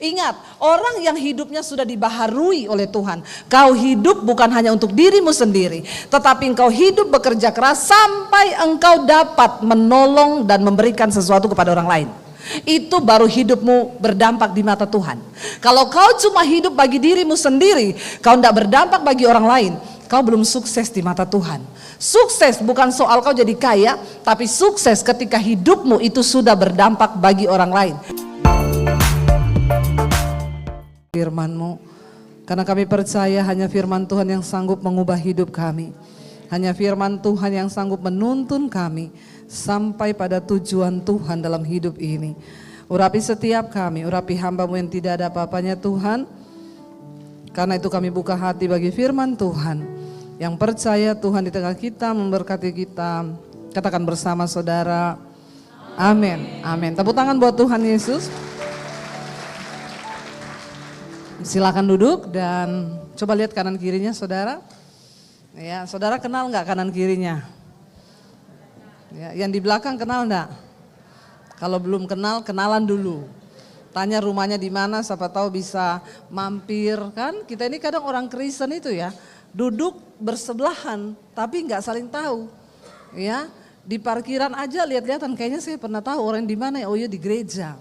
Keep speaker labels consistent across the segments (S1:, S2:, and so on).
S1: Ingat, orang yang hidupnya sudah dibaharui oleh Tuhan. Kau hidup bukan hanya untuk dirimu sendiri, tetapi engkau hidup bekerja keras sampai engkau dapat menolong dan memberikan sesuatu kepada orang lain. Itu baru hidupmu berdampak di mata Tuhan. Kalau kau cuma hidup bagi dirimu sendiri, kau tidak berdampak bagi orang lain, kau belum sukses di mata Tuhan. Sukses bukan soal kau jadi kaya, tapi sukses ketika hidupmu itu sudah berdampak bagi orang lain. Firman-Mu, karena kami percaya hanya firman Tuhan yang sanggup mengubah hidup kami. Hanya firman Tuhan yang sanggup menuntun kami sampai pada tujuan Tuhan dalam hidup ini. Urapi setiap kami, urapi hamba-Mu yang tidak ada apa-apanya Tuhan. Karena itu kami buka hati bagi firman Tuhan. Yang percaya Tuhan di tengah kita memberkati kita. Katakan bersama saudara, amin, amin. Tepuk tangan buat Tuhan Yesus. Silakan duduk dan coba lihat kanan kirinya saudara. Ya, saudara kenal nggak kanan kirinya? Ya, yang di belakang kenal nggak? Kalau belum kenal, kenalan dulu. Tanya rumahnya di mana, siapa tahu bisa mampir kan? Kita ini kadang orang Kristen itu ya, duduk bersebelahan tapi nggak saling tahu. Ya, di parkiran aja lihat-lihatan kayaknya saya pernah tahu orang di mana ya. Oh iya di gereja.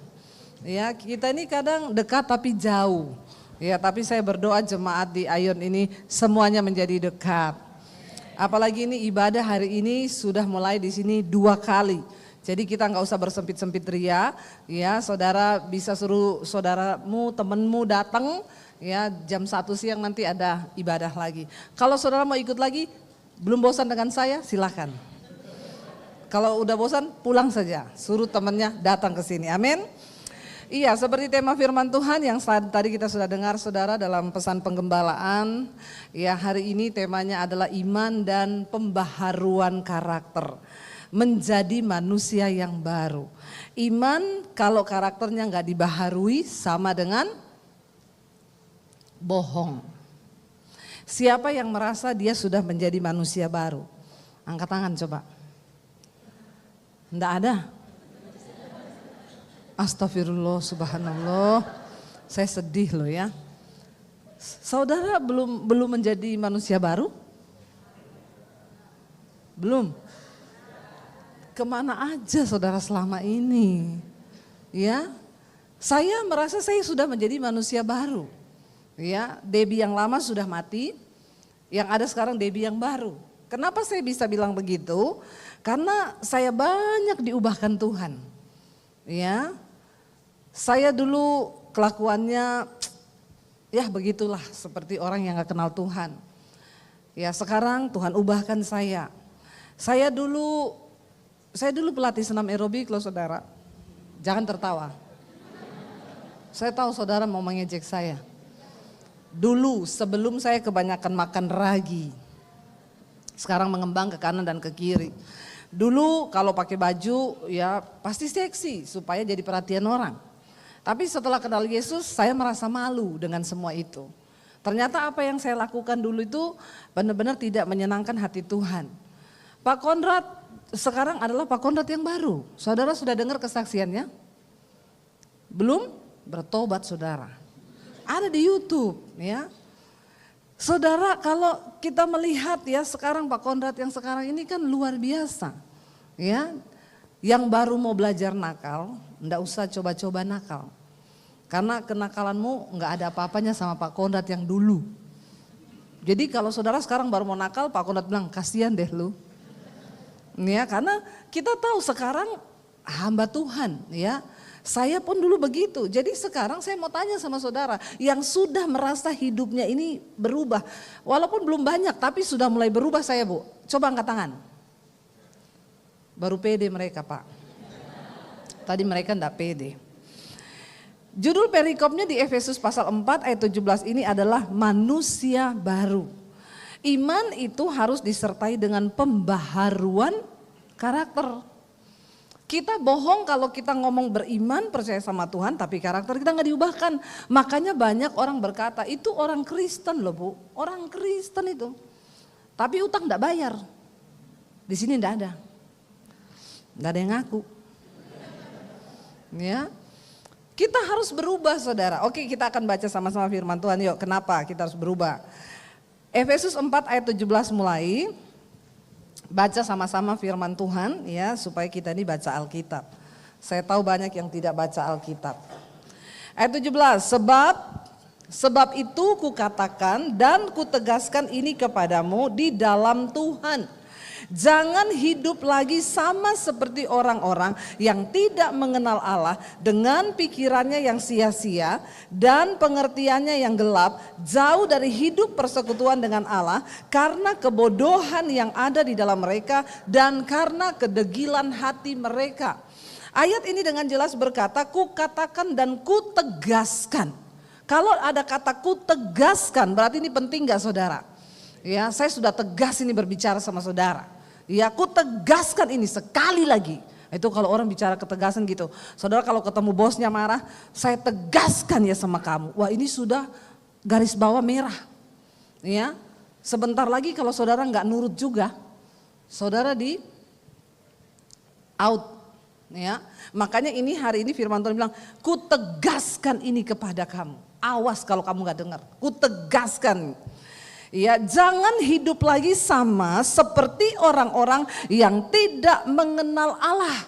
S1: Ya, kita ini kadang dekat tapi jauh. Ya, tapi saya berdoa jemaat di Ion ini semuanya menjadi dekat. Apalagi ini ibadah hari ini sudah mulai di sini 2 kali. Jadi kita nggak usah bersempit-sempit ria. Ya, saudara bisa suruh saudaramu, temenmu datang. Ya, jam 1 siang nanti ada ibadah lagi. Kalau saudara mau ikut lagi, belum bosan dengan saya, silakan. Kalau udah bosan, pulang saja. Suruh temannya datang ke sini. Amin. Iya, seperti tema firman Tuhan yang tadi kita sudah dengar saudara dalam pesan penggembalaan. Ya, hari ini temanya adalah iman dan pembaharuan karakter. Menjadi manusia yang baru. Iman kalau karakternya nggak dibaharui sama dengan bohong. Siapa yang merasa dia sudah menjadi manusia baru? Angkat tangan coba. Enggak ada? Astagfirullah, subhanallah, saya sedih loh ya. Saudara belum menjadi manusia baru? Belum? Kemana aja saudara selama ini? Ya, saya merasa saya sudah menjadi manusia baru. Ya, Debbie yang lama sudah mati, yang ada sekarang Debbie yang baru. Kenapa saya bisa bilang begitu? Karena saya banyak diubahkan Tuhan. Ya. Saya dulu kelakuannya ya begitulah seperti orang yang gak kenal Tuhan. Ya sekarang Tuhan ubahkan saya. Saya dulu pelatih senam aerobik loh saudara. Jangan tertawa. Saya tahu saudara mau mengejek saya. Dulu sebelum saya kebanyakan makan ragi. Sekarang mengembang ke kanan dan ke kiri. Dulu kalau pakai baju ya pasti seksi supaya jadi perhatian orang. Tapi setelah kenal Yesus saya merasa malu dengan semua itu. Ternyata apa yang saya lakukan dulu itu benar-benar tidak menyenangkan hati Tuhan. Pak Konrad sekarang adalah Pak Konrad yang baru. Saudara sudah dengar kesaksiannya? Belum? Bertobat saudara. Ada di YouTube ya. Saudara kalau kita melihat ya sekarang Pak Konrad yang sekarang ini kan luar biasa. Ya, yang baru mau belajar nakal, enggak usah coba-coba nakal. Karena kenakalanmu enggak ada apa-apanya sama Pak Konrad yang dulu. Jadi kalau saudara sekarang baru mau nakal, Pak Konrad bilang kasihan deh lu. Ya, karena kita tahu sekarang hamba Tuhan ya. Saya pun dulu begitu. Jadi sekarang saya mau tanya sama saudara yang sudah merasa hidupnya ini berubah. Walaupun belum banyak tapi sudah mulai berubah saya Bu. Coba angkat tangan. Baru pede mereka Pak. Tadi mereka enggak pede. Judul perikopnya di Efesus pasal 4 ayat 17 ini adalah manusia baru. Iman itu harus disertai dengan pembaharuan karakter. Kita bohong kalau kita ngomong beriman, percaya sama Tuhan, tapi karakter kita nggak diubahkan. Makanya banyak orang berkata, itu orang Kristen loh Bu, orang Kristen itu. Tapi utang nggak bayar. Di sini nggak ada. Nggak ada yang ngaku. Ya, Kita harus berubah saudara. Oke, kita akan baca sama-sama firman Tuhan. Yuk, kenapa kita harus berubah? Efesus 4 ayat 17 mulai. Baca sama-sama firman Tuhan ya, supaya kita ini baca Alkitab. Saya tahu banyak yang tidak baca Alkitab. Ayat 17, sebab itu kukatakan dan kutegaskan ini kepadamu di dalam Tuhan. Jangan hidup lagi sama seperti orang-orang yang tidak mengenal Allah dengan pikirannya yang sia-sia dan pengertiannya yang gelap, jauh dari hidup persekutuan dengan Allah karena kebodohan yang ada di dalam mereka dan karena kedegilan hati mereka. Ayat ini dengan jelas berkata, ku katakan dan ku tegaskan. Kalau ada kata ku tegaskan, berarti ini penting gak saudara? Ya, saya sudah tegas ini berbicara sama saudara. Ya, ku tegaskan ini sekali lagi. Itu kalau orang bicara ketegasan gitu. Saudara kalau ketemu bosnya marah, saya tegaskan ya sama kamu. Wah, ini sudah garis bawah merah. Ya, sebentar lagi kalau saudara nggak nurut juga, saudara di out. Ya, makanya ini hari ini firman Tuhan bilang, ku tegaskan ini kepada kamu. Awas kalau kamu nggak dengar. Ku tegaskan. Ya, jangan hidup lagi sama seperti orang-orang yang tidak mengenal Allah.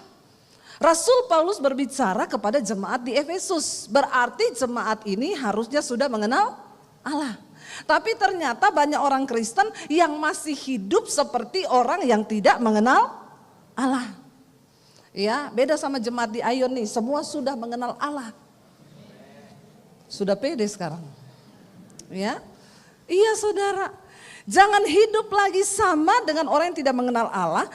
S1: Rasul Paulus berbicara kepada jemaat di Efesus. Berarti jemaat ini harusnya sudah mengenal Allah. Tapi ternyata banyak orang Kristen yang masih hidup seperti orang yang tidak mengenal Allah. Ya, beda sama jemaat di Ayon nih, semua sudah mengenal Allah. Sudah pede sekarang. Ya. Iya saudara, jangan hidup lagi sama dengan orang yang tidak mengenal Allah.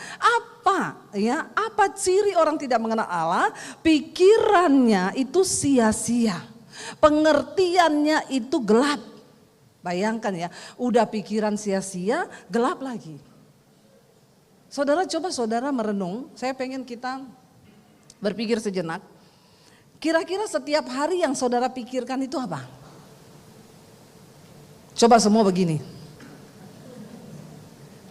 S1: Apa ciri orang tidak mengenal Allah? Pikirannya itu sia-sia, pengertiannya itu gelap. Bayangkan ya, udah pikiran sia-sia, gelap lagi. Saudara coba saudara merenung, saya pengen kita berpikir sejenak. Kira-kira setiap hari yang saudara pikirkan itu apa? Coba semua begini.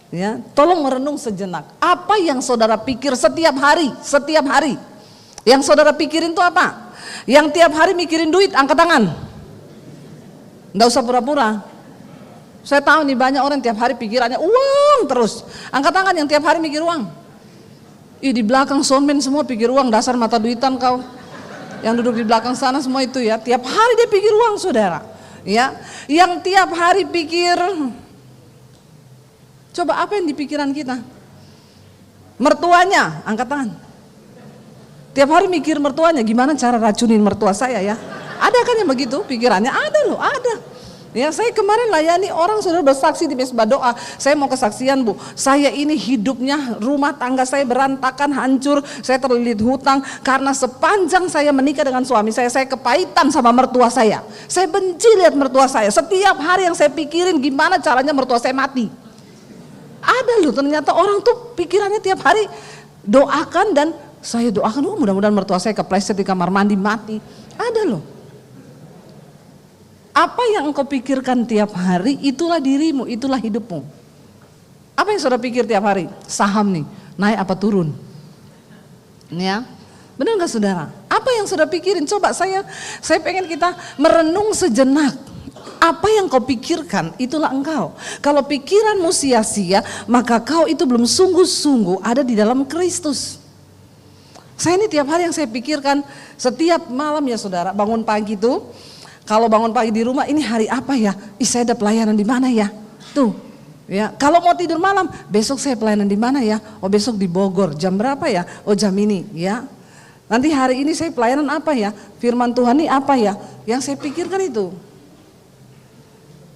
S1: Ya, tolong merenung sejenak. Apa yang saudara pikir setiap hari? Setiap hari. Yang saudara pikirin itu apa? Yang tiap hari mikirin duit, angkat tangan. Enggak usah pura-pura. Saya tahu nih banyak orang tiap hari pikirannya uang terus. Angkat tangan yang tiap hari mikir uang. Di belakang soundman semua pikir uang, dasar mata duitan kau. Yang duduk di belakang sana semua itu ya, tiap hari dia pikir uang saudara. Ya, yang tiap hari pikir, coba apa yang di pikiran kita? Mertuanya, angkat tangan. Tiap hari mikir mertuanya, gimana cara racunin mertua saya ya? Ada kan yang begitu pikirannya? Ada loh, ada. Ya, saya kemarin layani orang sudah bersaksi di mesbah doa. Saya mau kesaksian Bu, saya ini hidupnya rumah tangga saya berantakan, hancur. Saya terlilit hutang karena sepanjang saya menikah dengan suami saya kepahitan sama mertua saya. Saya benci lihat mertua saya. Setiap hari yang saya pikirin gimana caranya mertua saya mati. Ada loh ternyata orang tuh pikirannya tiap hari doakan dan saya doakan, mudah-mudahan mertua saya kepleset di kamar mandi mati. Ada loh. Apa yang engkau pikirkan tiap hari, itulah dirimu, itulah hidupmu. Apa yang saudara pikir tiap hari? Saham nih, naik apa turun? Ya, benar nggak saudara? Apa yang saudara pikirin? Coba saya pengen kita merenung sejenak. Apa yang kau pikirkan, itulah engkau. Kalau pikiranmu sia-sia, maka kau itu belum sungguh-sungguh ada di dalam Kristus. Saya ini tiap hari yang saya pikirkan, setiap malam ya saudara, bangun pagi itu. Kalau bangun pagi di rumah, ini hari apa ya? Saya ada pelayanan di mana ya? Tuh, ya. Kalau mau tidur malam, besok saya pelayanan di mana ya? Oh besok di Bogor, jam berapa ya? Oh jam ini, ya. Nanti hari ini saya pelayanan apa ya? Firman Tuhan ini apa ya? Yang saya pikirkan itu.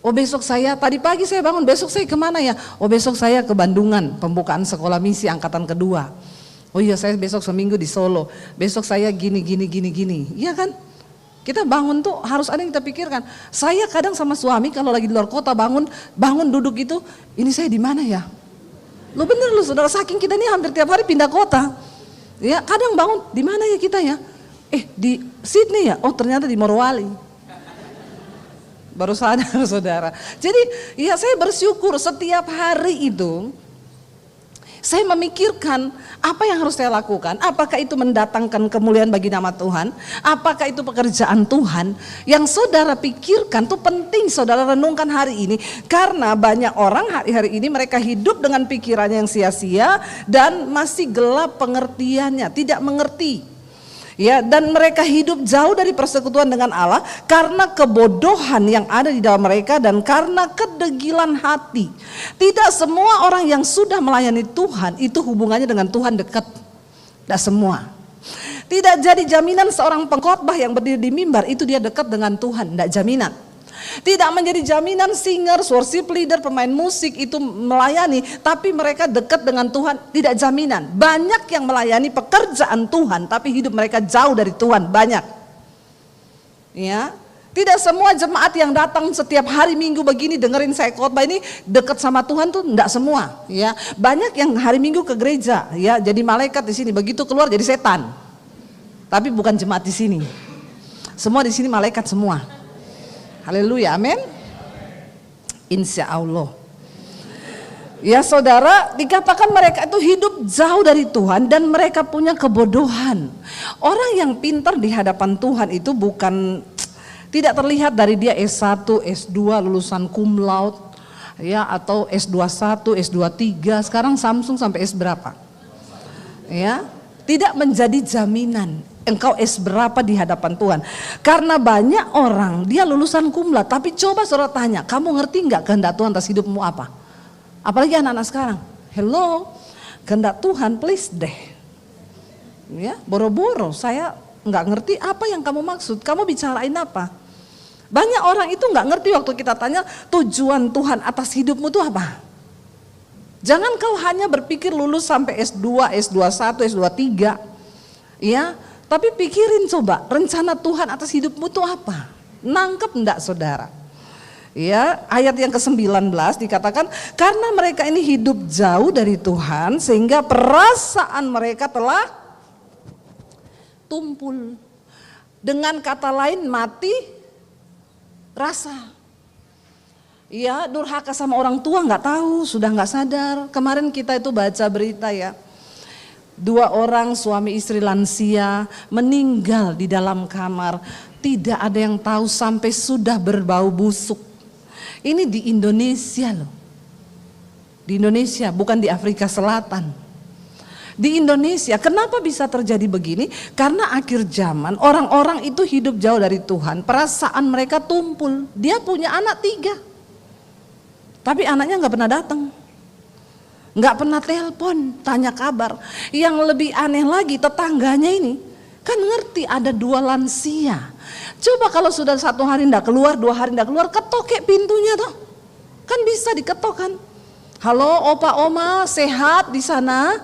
S1: Oh besok saya, tadi pagi saya bangun, besok saya kemana ya? Oh besok saya ke Bandungan, pembukaan sekolah misi angkatan kedua. Oh iya saya besok seminggu di Solo, besok saya gini. Iya kan? Kita bangun tuh harus ada yang kita pikirkan. Saya kadang sama suami kalau lagi di luar kota bangun duduk itu, ini saya di mana ya? Lo bener lo saudara, saking kita ini hampir tiap hari pindah kota. Ya kadang bangun di mana ya kita ya? Di Sydney ya? Oh ternyata di Morowali. Baru sadar saudara. Jadi ya saya bersyukur setiap hari itu Saya memikirkan apa yang harus saya lakukan. Apakah itu mendatangkan kemuliaan bagi nama Tuhan? Apakah itu pekerjaan Tuhan? Yang saudara pikirkan tuh penting saudara renungkan hari ini. Karena banyak orang hari-hari ini mereka hidup dengan pikirannya yang sia-sia dan masih gelap pengertiannya, tidak mengerti. Ya, dan mereka hidup jauh dari persekutuan dengan Allah karena kebodohan yang ada di dalam mereka dan karena kedegilan hati. Tidak semua orang yang sudah melayani Tuhan itu hubungannya dengan Tuhan dekat. Tidak semua. Tidak jadi jaminan seorang pengkhotbah yang berdiri di mimbar itu dia dekat dengan Tuhan, tidak jaminan. Tidak menjadi jaminan singer, worship leader, pemain musik itu melayani, tapi mereka dekat dengan Tuhan, tidak jaminan. Banyak yang melayani pekerjaan Tuhan, tapi hidup mereka jauh dari Tuhan, banyak. Ya, tidak semua jemaat yang datang setiap hari Minggu begini dengerin saya khotbah ini dekat sama Tuhan tuh tidak semua. Ya, banyak yang hari Minggu ke gereja, ya, jadi malaikat di sini, begitu keluar jadi setan. Tapi bukan jemaat di sini. Semua di sini malaikat semua. Haleluya, amin. Insya Allah. Ya saudara, dikatakan mereka itu hidup jauh dari Tuhan dan mereka punya kebodohan. Orang yang pintar di hadapan Tuhan itu bukan, tidak terlihat dari dia S1, S2, lulusan cum laude, ya, atau S21, S23, sekarang Samsung sampai S berapa. Ya, tidak menjadi jaminan engkau S berapa di hadapan Tuhan. Karena banyak orang dia lulusan cum laude, tapi coba saudara tanya, kamu ngerti nggak kehendak Tuhan atas hidupmu apa? Apalagi anak-anak sekarang, hello, kehendak Tuhan please deh. Ya, boro-boro saya nggak ngerti apa yang kamu maksud, kamu bicarain apa? Banyak orang itu nggak ngerti waktu kita tanya tujuan Tuhan atas hidupmu itu apa? Jangan kau hanya berpikir lulus sampai S2, S21, S23, ya. Tapi pikirin coba rencana Tuhan atas hidupmu itu apa? Nangkep enggak saudara? Ya, ayat yang ke-19 dikatakan karena mereka ini hidup jauh dari Tuhan sehingga perasaan mereka telah tumpul. Dengan kata lain mati rasa. Ya, durhaka sama orang tua nggak tahu, sudah nggak sadar. Kemarin kita itu baca berita ya. 2 orang suami istri lansia meninggal di dalam kamar, tidak ada yang tahu sampai sudah berbau busuk. Ini di Indonesia loh, di Indonesia bukan di Afrika Selatan. Di Indonesia, kenapa bisa terjadi begini? Karena akhir zaman orang-orang itu hidup jauh dari Tuhan, perasaan mereka tumpul. Dia punya anak 3, tapi anaknya nggak pernah datang. Nggak pernah telepon, tanya kabar. Yang lebih aneh lagi tetangganya ini kan ngerti ada 2 lansia. Coba kalau sudah 1 hari nggak keluar, 2 hari nggak keluar, ketok pintunya tuh. Kan bisa diketok kan. Halo opa oma sehat di sana?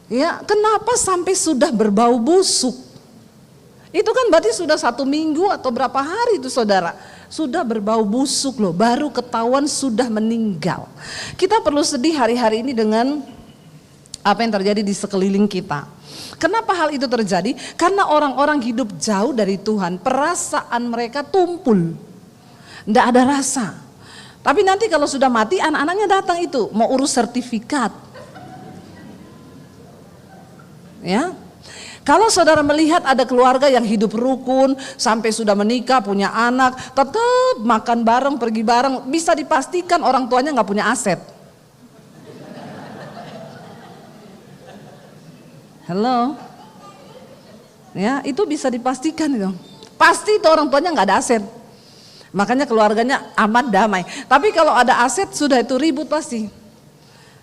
S1: Ya, kenapa sampai sudah berbau busuk? Itu kan berarti sudah 1 minggu atau berapa hari itu saudara. Sudah berbau busuk loh, baru ketahuan sudah meninggal. Kita perlu sedih hari-hari ini dengan apa yang terjadi di sekeliling kita. Kenapa hal itu terjadi? Karena orang-orang hidup jauh dari Tuhan, perasaan mereka tumpul. Tidak ada rasa. Tapi nanti kalau sudah mati anak-anaknya datang itu, mau urus sertifikat. Ya. Kalau saudara melihat ada keluarga yang hidup rukun sampai sudah menikah, punya anak, tetap makan bareng, pergi bareng, bisa dipastikan orang tuanya nggak punya aset. Halo, ya itu bisa dipastikan itu. Pasti itu orang tuanya nggak ada aset. Makanya keluarganya aman damai. Tapi kalau ada aset sudah itu ribut pasti.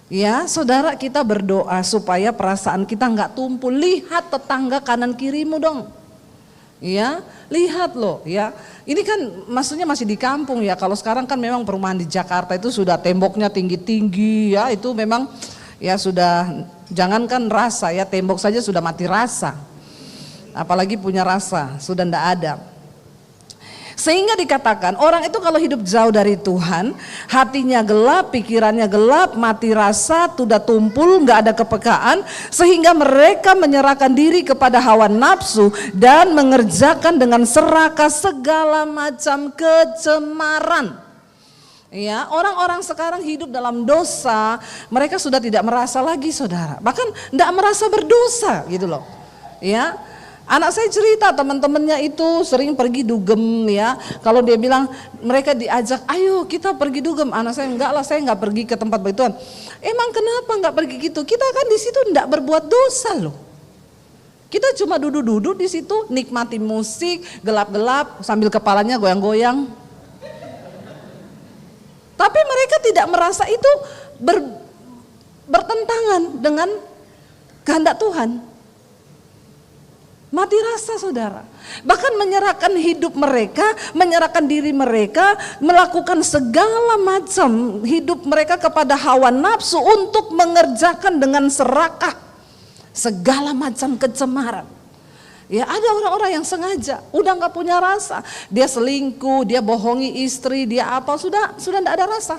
S1: Ya saudara, kita berdoa supaya perasaan kita nggak tumpul. Lihat tetangga kanan kirimu dong. Ya, lihat loh ya. Ini kan maksudnya masih di kampung ya. Kalau sekarang kan memang perumahan di Jakarta itu sudah temboknya tinggi-tinggi ya. Itu memang ya sudah, jangankan rasa ya, tembok saja sudah mati rasa. Apalagi punya rasa, sudah ndak ada. Sehingga dikatakan orang itu kalau hidup jauh dari Tuhan, hatinya gelap, pikirannya gelap, mati rasa, sudah tumpul, nggak ada kepekaan, sehingga mereka menyerahkan diri kepada hawa nafsu dan mengerjakan dengan serakah segala macam kecemaran. Ya, orang-orang sekarang hidup dalam dosa, mereka sudah tidak merasa lagi, saudara. Bahkan tidak merasa berdosa gitu loh. Ya, anak saya cerita teman-temannya itu sering pergi dugem ya. Kalau dia bilang mereka diajak, ayo kita pergi dugem. Anak saya enggak lah, saya enggak pergi ke tempat begituan. Emang kenapa enggak pergi gitu? Kita kan di situ enggak berbuat dosa loh. Kita cuma duduk-duduk di situ, nikmati musik, gelap-gelap sambil kepalanya goyang-goyang. Tapi mereka tidak merasa itu bertentangan dengan kehendak Tuhan. Mati rasa, saudara. Bahkan menyerahkan hidup mereka, menyerahkan diri mereka, melakukan segala macam hidup mereka kepada hawa nafsu untuk mengerjakan dengan serakah segala macam kecemaran. Ya, ada orang-orang yang sengaja, udah nggak punya rasa, dia selingkuh, dia bohongi istri, dia apa, sudah nggak ada rasa.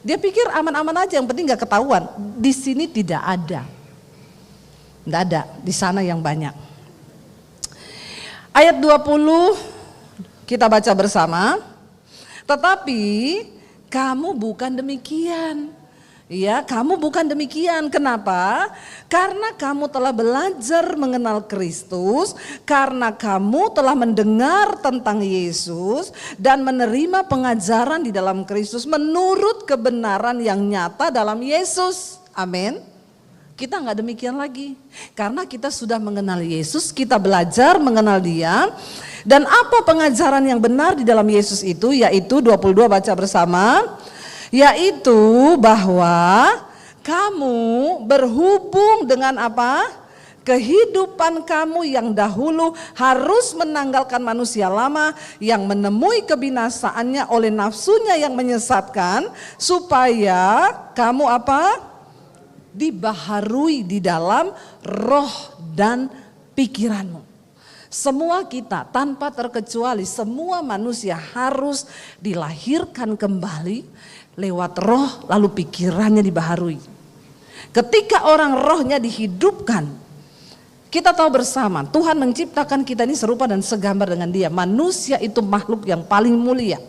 S1: Dia pikir aman-aman aja, yang penting nggak ketahuan. Di sini tidak ada, nggak ada, di sana yang banyak. Ayat 20 kita baca bersama. Tetapi kamu bukan demikian. Ya, kamu bukan demikian. Kenapa? Karena kamu telah belajar mengenal Kristus, karena kamu telah mendengar tentang Yesus dan menerima pengajaran di dalam Kristus menurut kebenaran yang nyata dalam Yesus. Amin. Kita nggak demikian lagi, karena kita sudah mengenal Yesus, kita belajar mengenal Dia. Dan apa pengajaran yang benar di dalam Yesus itu? Yaitu 22 baca bersama. Yaitu bahwa kamu berhubung dengan apa? Kehidupan kamu yang dahulu harus menanggalkan manusia lama yang menemui kebinasaannya oleh nafsunya yang menyesatkan, supaya kamu apa? Dibaharui di dalam roh dan pikiranmu. Semua kita tanpa terkecuali, semua manusia harus dilahirkan kembali lewat roh, lalu pikirannya dibaharui. Ketika orang rohnya dihidupkan, kita tahu bersama Tuhan menciptakan kita ini serupa dan segambar dengan Dia. Manusia itu makhluk yang paling mulia.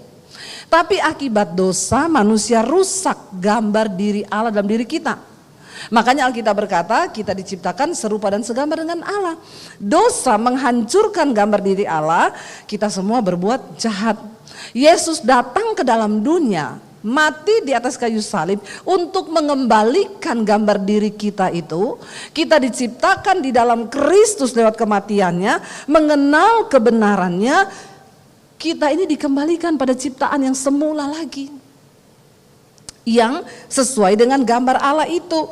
S1: Tapi akibat dosa manusia rusak gambar diri Allah dalam diri kita. Makanya Alkitab berkata kita diciptakan serupa dan segambar dengan Allah. Dosa menghancurkan gambar diri Allah, kita semua berbuat jahat. Yesus datang ke dalam dunia, mati di atas kayu salib untuk mengembalikan gambar diri kita itu. Kita diciptakan di dalam Kristus lewat kematiannya, mengenal kebenarannya. Kita ini dikembalikan pada ciptaan yang semula lagi, yang sesuai dengan gambar Allah itu.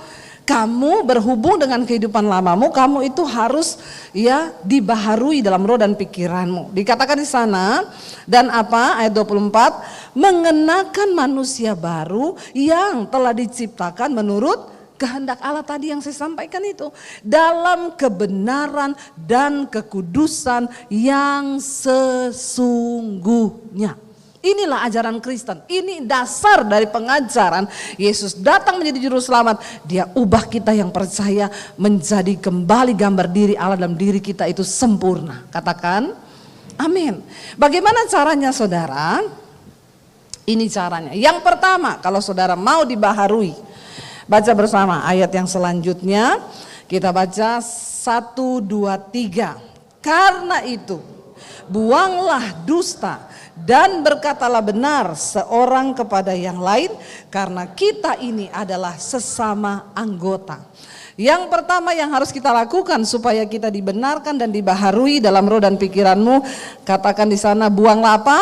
S1: Kamu berhubung dengan kehidupan lamamu, kamu itu harus ya dibaharui dalam roh dan pikiranmu. Dikatakan di sana, dan apa? Ayat 24, mengenakan manusia baru yang telah diciptakan menurut kehendak Allah tadi yang saya sampaikan itu, dalam kebenaran dan kekudusan yang sesungguhnya. Inilah ajaran Kristen, ini dasar dari pengajaran Yesus datang menjadi juru selamat. Dia ubah kita yang percaya menjadi kembali gambar diri Allah dalam diri kita itu sempurna. Katakan amin. Bagaimana caranya, saudara? Ini caranya. Yang pertama, kalau saudara mau dibaharui, baca bersama ayat yang selanjutnya. Kita baca 1, 2, 3. Karena itu buanglah dusta dan berkatalah benar seorang kepada yang lain, karena kita ini adalah sesama anggota. Yang pertama yang harus kita lakukan supaya kita dibenarkan dan dibaharui dalam roh dan pikiranmu, katakan di sana, buanglah apa?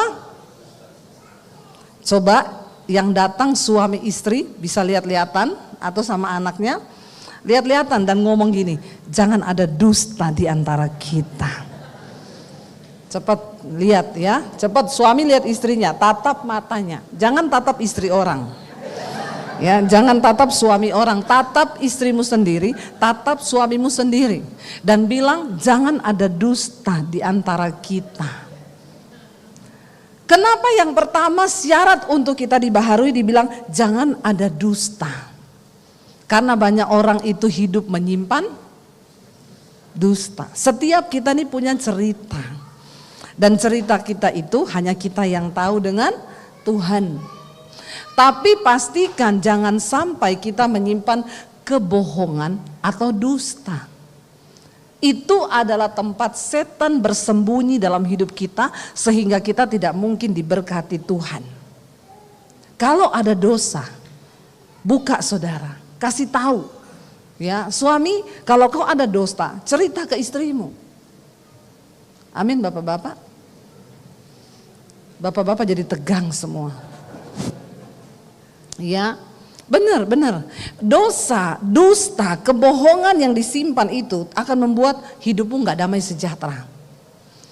S1: Coba yang datang suami istri bisa lihat-lihatan atau sama anaknya, lihat-lihatan dan ngomong gini, jangan ada dusta di antara kita. Cepat lihat ya, cepat suami lihat istrinya, tatap matanya, jangan tatap istri orang. Ya, jangan tatap suami orang, tatap istrimu sendiri, tatap suamimu sendiri, dan bilang jangan ada dusta di antara kita. Kenapa yang pertama syarat untuk kita dibaharui dibilang jangan ada dusta? Karena banyak orang itu hidup menyimpan dusta. Setiap kita ini punya cerita. Dan cerita kita itu hanya kita yang tahu dengan Tuhan. Tapi pastikan jangan sampai kita menyimpan kebohongan atau dusta. Itu adalah tempat setan bersembunyi dalam hidup kita sehingga kita tidak mungkin diberkati Tuhan. Kalau ada dosa, buka saudara, kasih tahu. Ya, suami, kalau kau ada dosa, cerita ke istrimu. Amin, bapak-bapak. Bapak-bapak jadi tegang semua. Ya, benar. Dosa, dusta, kebohongan yang disimpan itu akan membuat hidupmu nggak damai sejahtera.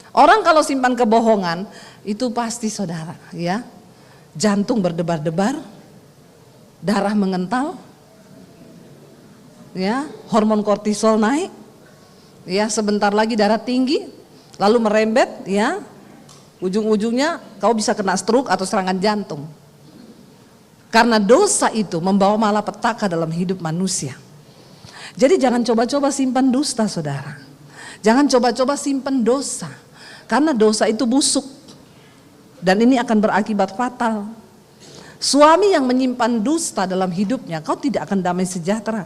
S1: Orang kalau simpan kebohongan itu pasti saudara, ya, jantung berdebar-debar, darah mengental, ya, hormon kortisol naik, ya, sebentar lagi darah tinggi, lalu merembet, ya, ujung-ujungnya kau bisa kena stroke atau serangan jantung. Karena dosa itu membawa malapetaka dalam hidup manusia. Jadi jangan coba-coba simpan dusta saudara. Jangan coba-coba simpan dosa. Karena dosa itu busuk. Dan ini akan berakibat fatal. Suami yang menyimpan dusta dalam hidupnya, kau tidak akan damai sejahtera.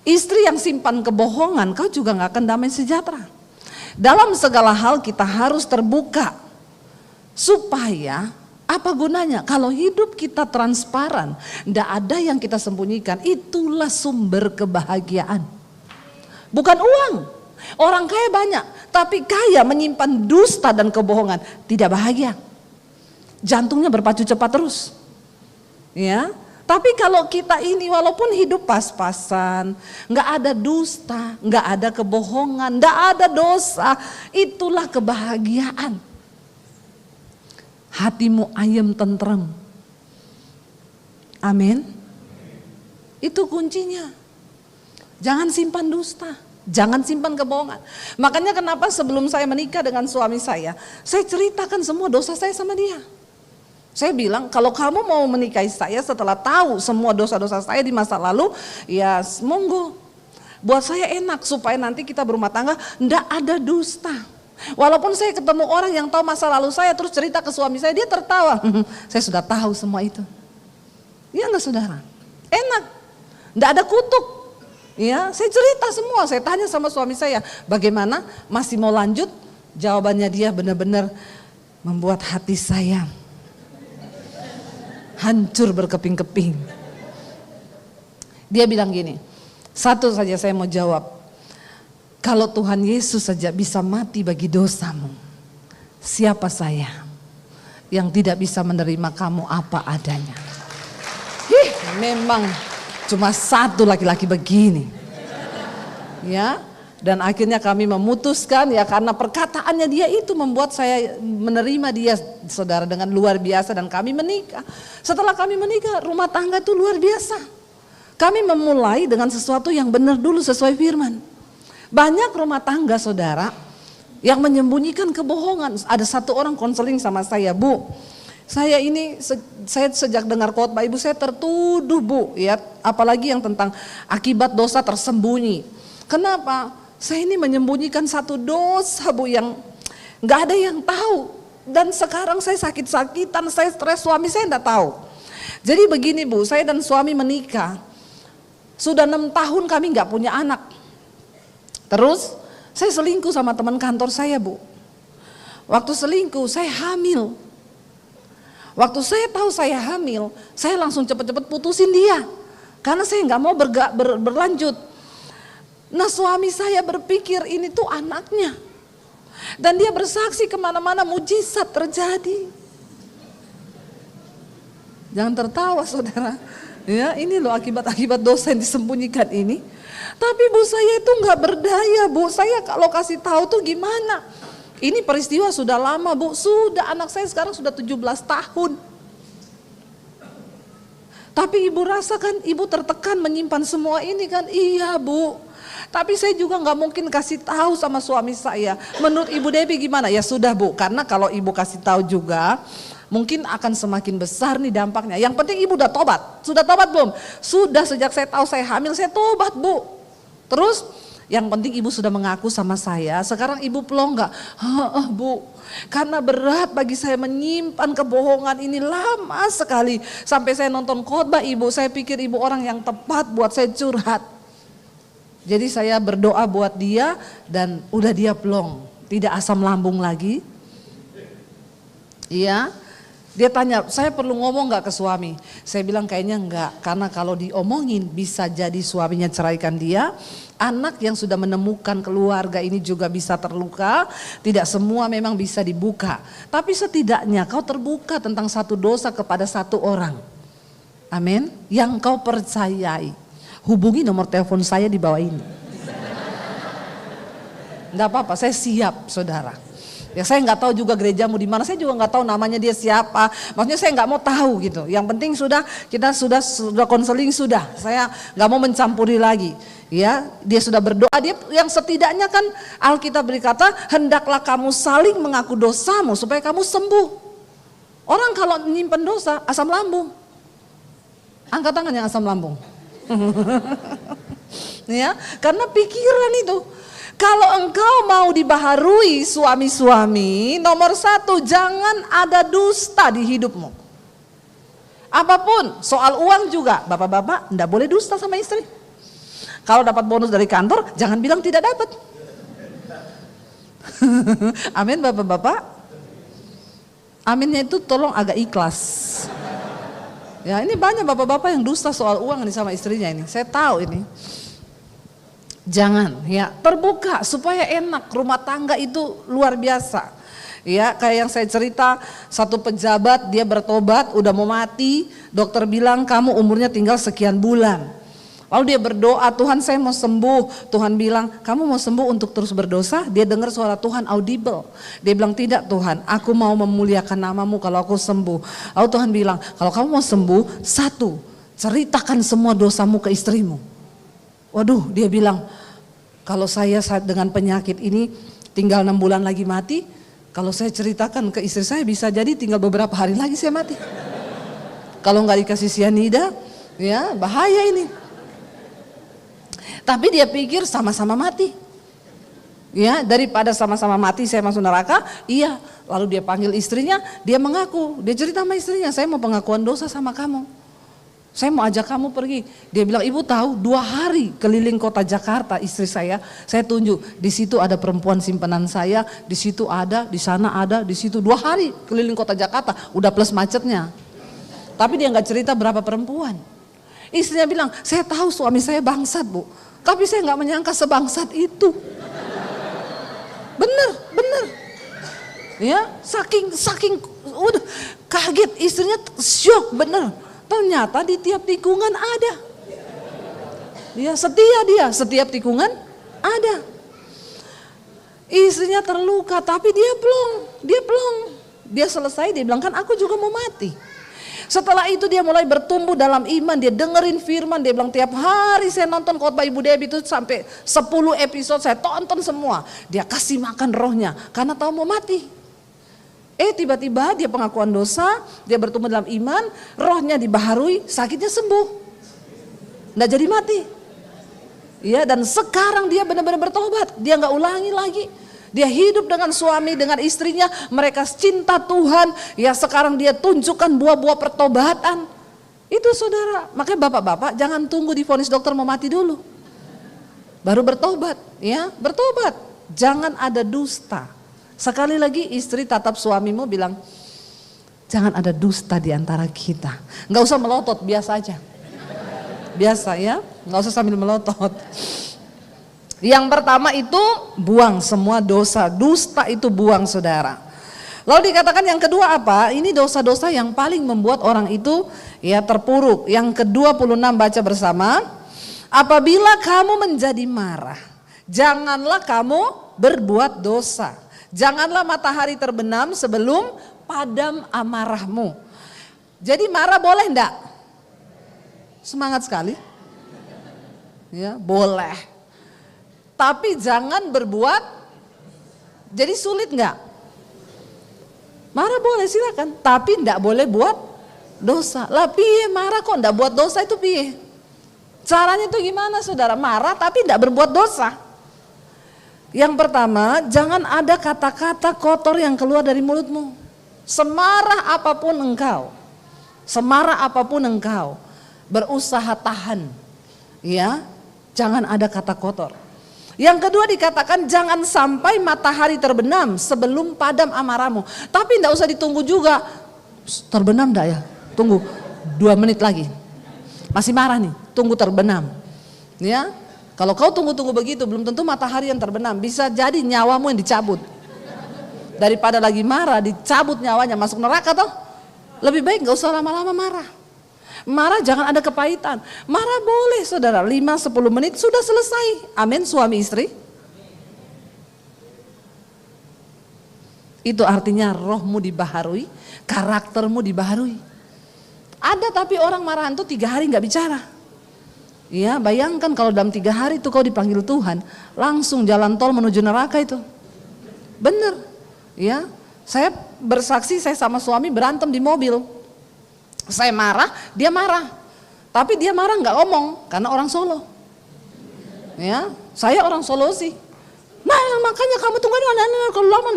S1: Istri yang simpan kebohongan, kau juga gak akan damai sejahtera. Dalam segala hal kita harus terbuka. Supaya apa gunanya? Kalau hidup kita transparan, tidak ada yang kita sembunyikan, itulah sumber kebahagiaan. Bukan uang. Orang kaya banyak, tapi kaya menyimpan dusta dan kebohongan, tidak bahagia. Jantungnya berpacu cepat terus. Ya, tapi kalau kita ini walaupun hidup pas-pasan, nggak ada dusta, nggak ada kebohongan, nggak ada dosa, itulah kebahagiaan. Hatimu ayem tentrem. Amin. Itu kuncinya. Jangan simpan dusta, jangan simpan kebohongan. Makanya kenapa sebelum saya menikah dengan suami saya ceritakan semua dosa saya sama dia. Saya bilang kalau kamu mau menikahi saya setelah tahu semua dosa-dosa saya di masa lalu, ya monggo. Buat saya enak supaya nanti kita berumah tangga enggak ada dusta. Walaupun saya ketemu orang yang tahu masa lalu saya terus cerita ke suami saya, dia tertawa. Saya sudah tahu semua itu. Iya enggak saudara? Enak. Enggak ada kutuk. Ya, saya cerita semua, saya tanya sama suami saya, bagaimana? Masih mau lanjut? Jawabannya dia benar-benar membuat hati saya hancur berkeping-keping. Dia bilang gini, satu saja saya mau jawab. Kalau Tuhan Yesus saja bisa mati bagi dosamu, siapa saya yang tidak bisa menerima kamu apa adanya? Memang cuma satu laki-laki begini. Ya, dan akhirnya kami memutuskan ya karena perkataannya dia itu membuat saya menerima dia saudara dengan luar biasa dan kami menikah. Setelah kami menikah rumah tangga itu luar biasa. Kami memulai dengan sesuatu yang benar dulu sesuai firman. Banyak rumah tangga saudara yang menyembunyikan kebohongan. Ada satu orang konseling sama saya, Bu, saya sejak dengar khotbah ibu saya tertuduh Bu, ya, apalagi yang tentang akibat dosa tersembunyi. Kenapa? Saya ini menyembunyikan satu dosa Bu yang nggak ada yang tahu. Dan sekarang saya sakit-sakitan, saya stres, suami saya enggak tahu. Jadi begini Bu, saya dan suami menikah. Sudah 6 tahun kami nggak punya anak. Terus saya selingkuh sama teman kantor saya Bu. Waktu selingkuh saya hamil. Waktu saya tahu saya hamil, saya langsung cepet-cepet putusin dia. Karena saya nggak mau berlanjut. Nah suami saya berpikir ini tuh anaknya. Dan dia bersaksi kemana-mana mujizat terjadi. Jangan tertawa saudara. Ya ini loh akibat-akibat dosa yang disembunyikan ini. Tapi Bu saya itu nggak berdaya Bu, saya kalau kasih tahu tuh gimana? Ini peristiwa sudah lama Bu, sudah anak saya sekarang sudah 17 tahun. Tapi ibu rasakan ibu tertekan menyimpan semua ini kan? Iya Bu. Tapi saya juga nggak mungkin kasih tahu sama suami saya. Menurut Ibu Debbie gimana? Ya sudah Bu, karena kalau ibu kasih tahu juga mungkin akan semakin besar nih dampaknya. Yang penting ibu udah tobat. Sudah tobat belum? Sudah, sejak saya tahu saya hamil saya tobat Bu. Terus Yang penting ibu sudah mengaku sama saya, sekarang ibu plong nggak? Bu, karena berat bagi saya menyimpan kebohongan ini lama sekali. Sampai saya nonton khotbah ibu, saya pikir ibu orang yang tepat buat saya curhat. Jadi saya berdoa buat dia dan udah dia plong, tidak asam lambung lagi. Iya. Dia tanya, saya perlu ngomong gak ke suami? Saya bilang kayaknya enggak, karena kalau diomongin bisa jadi suaminya ceraikan dia. Anak yang sudah menemukan keluarga ini juga bisa terluka. Tidak semua memang bisa dibuka. Tapi setidaknya kau terbuka tentang satu dosa kepada satu orang. Amin. Yang kau percayai. Hubungi nomor telepon saya di bawah ini. Enggak apa-apa, saya siap saudara. Ya saya nggak tahu juga gerejamu di mana, saya juga nggak tahu namanya dia siapa. Maksudnya saya nggak mau tahu gitu. Yang penting kita sudah konseling sudah. Saya nggak mau mencampuri lagi. Ya, dia sudah berdoa. Dia yang setidaknya kan Alkitab berkata, hendaklah kamu saling mengaku dosamu supaya kamu sembuh. Orang kalau menyimpan dosa asam lambung. Angkat tangan yang asam lambung. Ya, karena pikiran itu. Kalau engkau mau dibaharui suami-suami, nomor satu jangan ada dusta di hidupmu. Apapun, soal uang juga, bapak-bapak enggak boleh dusta sama istri. Kalau dapat bonus dari kantor, jangan bilang tidak dapat. Amin bapak-bapak. Aminnya itu tolong agak ikhlas. Ya ini banyak bapak-bapak yang dusta soal uang nih sama istrinya ini, saya tahu ini. Jangan ya, terbuka supaya enak, rumah tangga itu luar biasa. Ya kayak yang saya cerita, satu pejabat dia bertobat udah mau mati, dokter bilang kamu umurnya tinggal sekian bulan. Lalu dia berdoa, Tuhan saya mau sembuh. Tuhan bilang kamu mau sembuh untuk terus berdosa? Dia dengar suara Tuhan audible. Dia bilang tidak Tuhan, aku mau memuliakan namamu kalau aku sembuh. Lalu Tuhan bilang kalau kamu mau sembuh, satu, ceritakan semua dosamu ke istrimu. Waduh, dia bilang, kalau saya dengan penyakit ini tinggal 6 bulan lagi mati, kalau saya ceritakan ke istri saya bisa jadi tinggal beberapa hari lagi saya mati. Kalau nggak dikasih sianida, ya bahaya ini. Tapi dia pikir sama-sama mati. Ya, daripada sama-sama mati saya masuk neraka, iya. Lalu dia panggil istrinya, dia mengaku, dia cerita sama istrinya, saya mau pengakuan dosa sama kamu. Saya mau ajak kamu pergi. Dia bilang, ibu tahu 2 hari keliling kota Jakarta istri saya tunjuk. Di situ ada perempuan simpanan saya, di situ ada, di sana ada, di situ 2 hari keliling kota Jakarta, udah plus macetnya. Tapi dia nggak cerita berapa perempuan. Istrinya bilang, saya tahu suami saya bangsat bu, tapi saya nggak menyangka sebangsat itu. Bener. Ya, saking udah kaget istrinya, syok bener. Ternyata di tiap tikungan ada. Dia setia setiap tikungan ada. Istrinya terluka tapi dia plong. Dia selesai dia bilang kan aku juga mau mati. Setelah itu dia mulai bertumbuh dalam iman, dia dengerin firman, dia bilang tiap hari saya nonton khotbah Ibu Debbie itu sampai 10 episode saya tonton semua. Dia kasih makan rohnya karena tahu mau mati. Tiba-tiba dia pengakuan dosa, dia bertumbuh dalam iman, rohnya dibaharui, sakitnya sembuh. Nggak jadi mati. Ya, dan sekarang dia benar-benar bertobat, dia nggak ulangi lagi. Dia hidup dengan suami, dengan istrinya, mereka cinta Tuhan. Ya sekarang dia tunjukkan buah-buah pertobatan. Itu saudara, makanya bapak-bapak jangan tunggu divonis dokter mau mati dulu. Baru bertobat, ya bertobat. Jangan ada dusta. Sekali lagi istri tatap suamimu bilang, jangan ada dusta di antara kita. Nggak usah melotot, biasa aja. Biasa ya, nggak usah sambil melotot. Yang pertama itu buang semua dosa, dusta itu buang saudara. Lalu dikatakan yang kedua apa? Ini dosa-dosa yang paling membuat orang itu ya terpuruk. Yang ke-26 baca bersama. Apabila kamu menjadi marah, janganlah kamu berbuat dosa. Janganlah matahari terbenam sebelum padam amarahmu. Jadi marah boleh enggak? Semangat sekali. Ya, boleh. Tapi jangan berbuat. Jadi sulit enggak? Marah boleh silakan, tapi enggak boleh buat dosa. Lah piye marah kok enggak buat dosa itu piye? Caranya itu gimana saudara? Marah tapi enggak berbuat dosa. Yang pertama, jangan ada kata-kata kotor yang keluar dari mulutmu. Semarah apapun engkau, berusaha tahan. Ya, jangan ada kata kotor. Yang kedua dikatakan jangan sampai matahari terbenam sebelum padam amarahmu. Tapi enggak usah ditunggu juga. Terbenam enggak ya? Tunggu 2 menit lagi. Masih marah nih, tunggu terbenam. Ya. Kalau kau tunggu-tunggu begitu, belum tentu matahari yang terbenam. Bisa jadi nyawamu yang dicabut. Daripada lagi marah, dicabut nyawanya, masuk neraka toh. Lebih baik gak usah lama-lama marah. Marah jangan ada kepahitan. Marah boleh saudara, 5-10 menit sudah selesai. Amin suami istri. Itu artinya rohmu dibaharui, karaktermu dibaharui. Ada tapi orang marahan tuh 3 hari gak bicara. Ya, bayangkan kalau dalam 3 hari itu kau dipanggil Tuhan, langsung jalan tol menuju neraka itu. Bener, ya. Saya bersaksi, saya sama suami berantem di mobil. Saya marah, dia marah. Tapi dia marah nggak ngomong, karena orang Solo. Ya, saya orang Solo sih. Nah, makanya kamu tunggu kalau lama.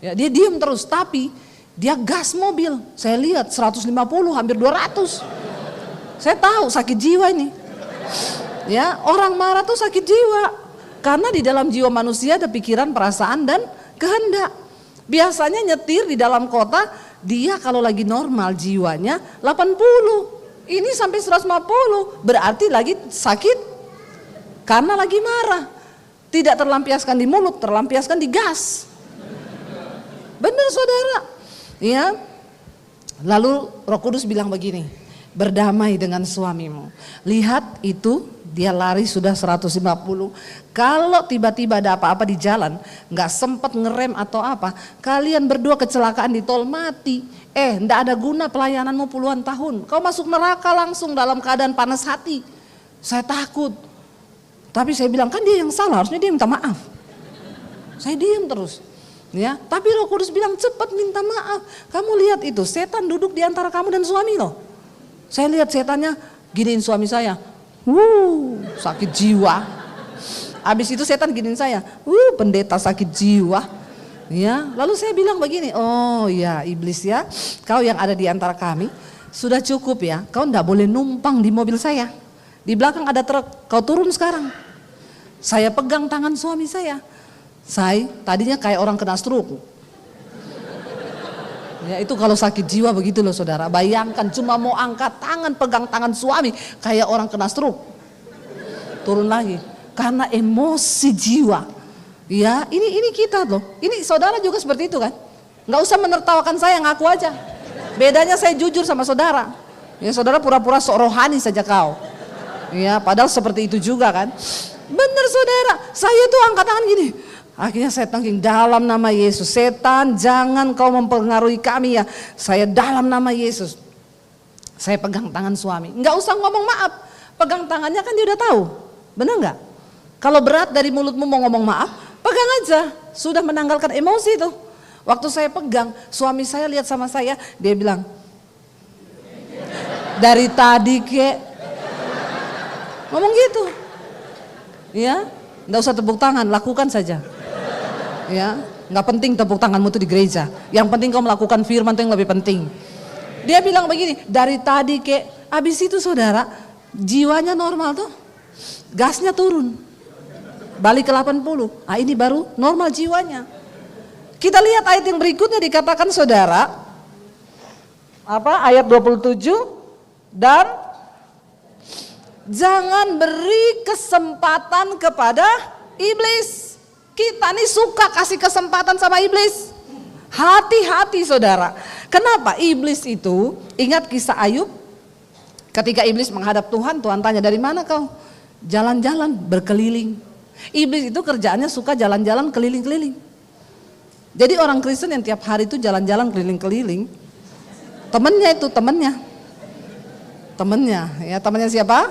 S1: Ya, dia diam terus, tapi dia gas mobil. Saya lihat 150, hampir 200. Saya tahu sakit jiwa ini. Ya, orang marah tuh sakit jiwa. Karena di dalam jiwa manusia ada pikiran, perasaan dan kehendak. Biasanya nyetir di dalam kota, dia kalau lagi normal jiwanya 80. Ini sampai 150, berarti lagi sakit karena lagi marah. Tidak terlampiaskan di mulut, terlampiaskan di gas. Benar saudara. Ya. Lalu Roh Kudus bilang begini, berdamai dengan suamimu. Lihat itu dia lari sudah 150. Kalau tiba-tiba ada apa-apa di jalan, nggak sempat ngerem atau apa, kalian berdua kecelakaan di tol mati. Nggak ada guna pelayananmu puluhan tahun. Kau masuk neraka langsung dalam keadaan panas hati. Saya takut. Tapi saya bilang kan dia yang salah, harusnya dia minta maaf. Saya diam terus. Ya, tapi Roh Kudus bilang cepat minta maaf. Kamu lihat itu, setan duduk di antara kamu dan suami loh. Saya lihat setannya giniin suami saya. Sakit jiwa. Habis itu setan giniin saya. Pendeta sakit jiwa. Ya, lalu saya bilang begini, oh ya iblis ya, kau yang ada di antara kami sudah cukup ya. Kau enggak boleh numpang di mobil saya. Di belakang ada truk, kau turun sekarang. Saya pegang tangan suami saya. Saya tadinya kayak orang kena stroke. Ya itu kalau sakit jiwa begitu loh saudara. Bayangkan cuma mau angkat tangan, pegang tangan suami kayak orang kena stroke. Turun lagi karena emosi jiwa. Ya ini kita loh. Ini saudara juga seperti itu kan. Nggak usah menertawakan saya, ngaku aja. Bedanya saya jujur sama saudara. Ya saudara pura-pura sok rohani saja kau. Ya padahal seperti itu juga kan. Bener saudara, saya tuh angkat tangan gini. Akhirnya saya tangking dalam nama Yesus. Setan jangan kau mempengaruhi kami ya. Saya dalam nama Yesus. Saya pegang tangan suami. Nggak usah ngomong maaf. Pegang tangannya kan dia udah tahu. Benar nggak? Kalau berat dari mulutmu mau ngomong maaf, pegang aja. Sudah menanggalkan emosi itu. Waktu saya pegang, suami saya lihat sama saya. Dia bilang, dari tadi kek. Ngomong gitu. Ya, nggak usah tepuk tangan, lakukan saja. Ya, nggak penting tepuk tanganmu itu di gereja. Yang penting kau melakukan firman itu yang lebih penting. Dia bilang begini, dari tadi kek, abis itu saudara, jiwanya normal tuh, gasnya turun, balik ke 80. Ah ini baru normal jiwanya. Kita lihat ayat yang berikutnya dikatakan saudara, ayat 27 dan jangan beri kesempatan kepada iblis. Kita nih suka kasih kesempatan sama iblis. Hati-hati saudara. Kenapa? Iblis itu, ingat kisah Ayub. Ketika iblis menghadap Tuhan, Tuhan tanya dari mana kau? Jalan-jalan berkeliling. Iblis itu kerjaannya suka jalan-jalan keliling-keliling. Jadi orang Kristen yang tiap hari itu jalan-jalan keliling-keliling. Temennya itu, temennya ya, temennya siapa?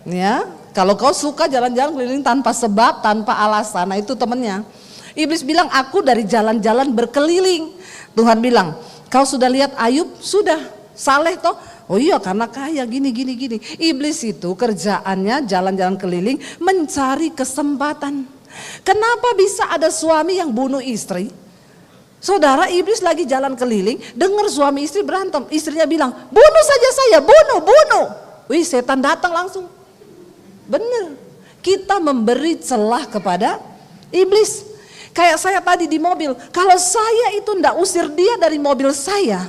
S1: Ya, kalau kau suka jalan-jalan keliling tanpa sebab, tanpa alasan, nah itu temennya. Iblis bilang, aku dari jalan-jalan berkeliling. Tuhan bilang, kau sudah lihat Ayub? Sudah, saleh toh. Oh iya karena kaya gini. Iblis itu kerjaannya jalan-jalan keliling mencari kesempatan. Kenapa bisa ada suami yang bunuh istri? Saudara, iblis lagi jalan keliling, dengar suami istri berantem. Istrinya bilang, bunuh saja saya, bunuh. Wih, setan datang langsung. Bener, kita memberi celah kepada iblis. Kayak saya tadi di mobil, kalau saya itu ndak usir dia dari mobil saya,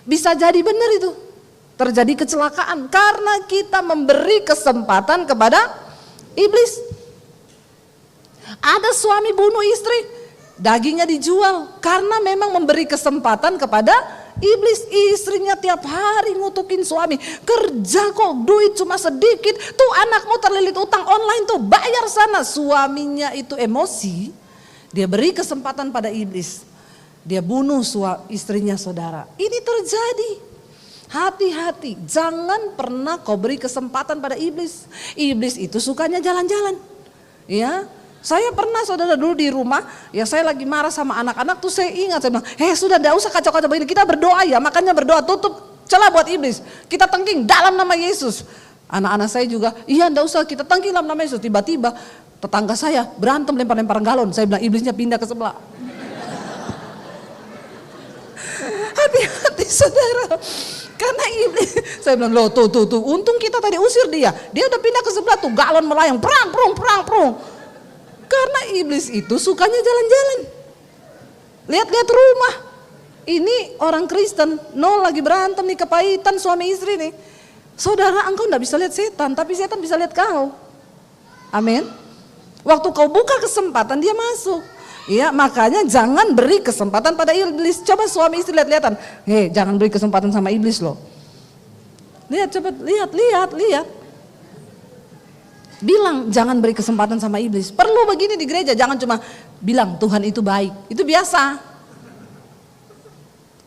S1: bisa jadi benar itu terjadi kecelakaan karena kita memberi kesempatan kepada iblis. Ada suami bunuh istri, dagingnya dijual karena memang memberi kesempatan kepada iblis. Istrinya tiap hari ngutukin suami, kerja kok duit cuma sedikit, tuh anakmu terlilit utang online tuh bayar sana. Suaminya itu emosi, dia beri kesempatan pada iblis, dia bunuh istrinya. Saudara, ini terjadi. Hati-hati, jangan pernah kau beri kesempatan pada iblis. Iblis itu sukanya jalan-jalan. Ya, saya pernah saudara dulu di rumah, ya saya lagi marah sama anak-anak tuh saya ingat, saya bilang, sudah tidak usah kacau-kacau begini, kita berdoa ya, makanya berdoa tutup celah buat iblis. Kita tengking dalam nama Yesus. Anak-anak saya juga, iya tidak usah kita tengking dalam nama Yesus. Tiba-tiba tetangga saya berantem lempar-lempar galon, saya bilang iblisnya pindah ke sebelah. Hati-hati saudara. Karena iblis, saya bilang loh tuh, untung kita tadi usir dia udah pindah ke sebelah tuh galon melayang, perang. Karena iblis itu sukanya jalan-jalan, lihat-lihat rumah. Ini orang Kristen, lagi berantem nih, kepahitan suami istri nih. Saudara, engkau enggak bisa lihat setan, tapi setan bisa lihat kau. Amin. Waktu kau buka kesempatan dia masuk. Ya, makanya jangan beri kesempatan pada iblis. Coba suami istri lihat-lihatan. Jangan beri kesempatan sama iblis loh. Lihat, coba lihat. Bilang jangan beri kesempatan sama iblis. Perlu begini di gereja, jangan cuma bilang Tuhan itu baik. Itu biasa.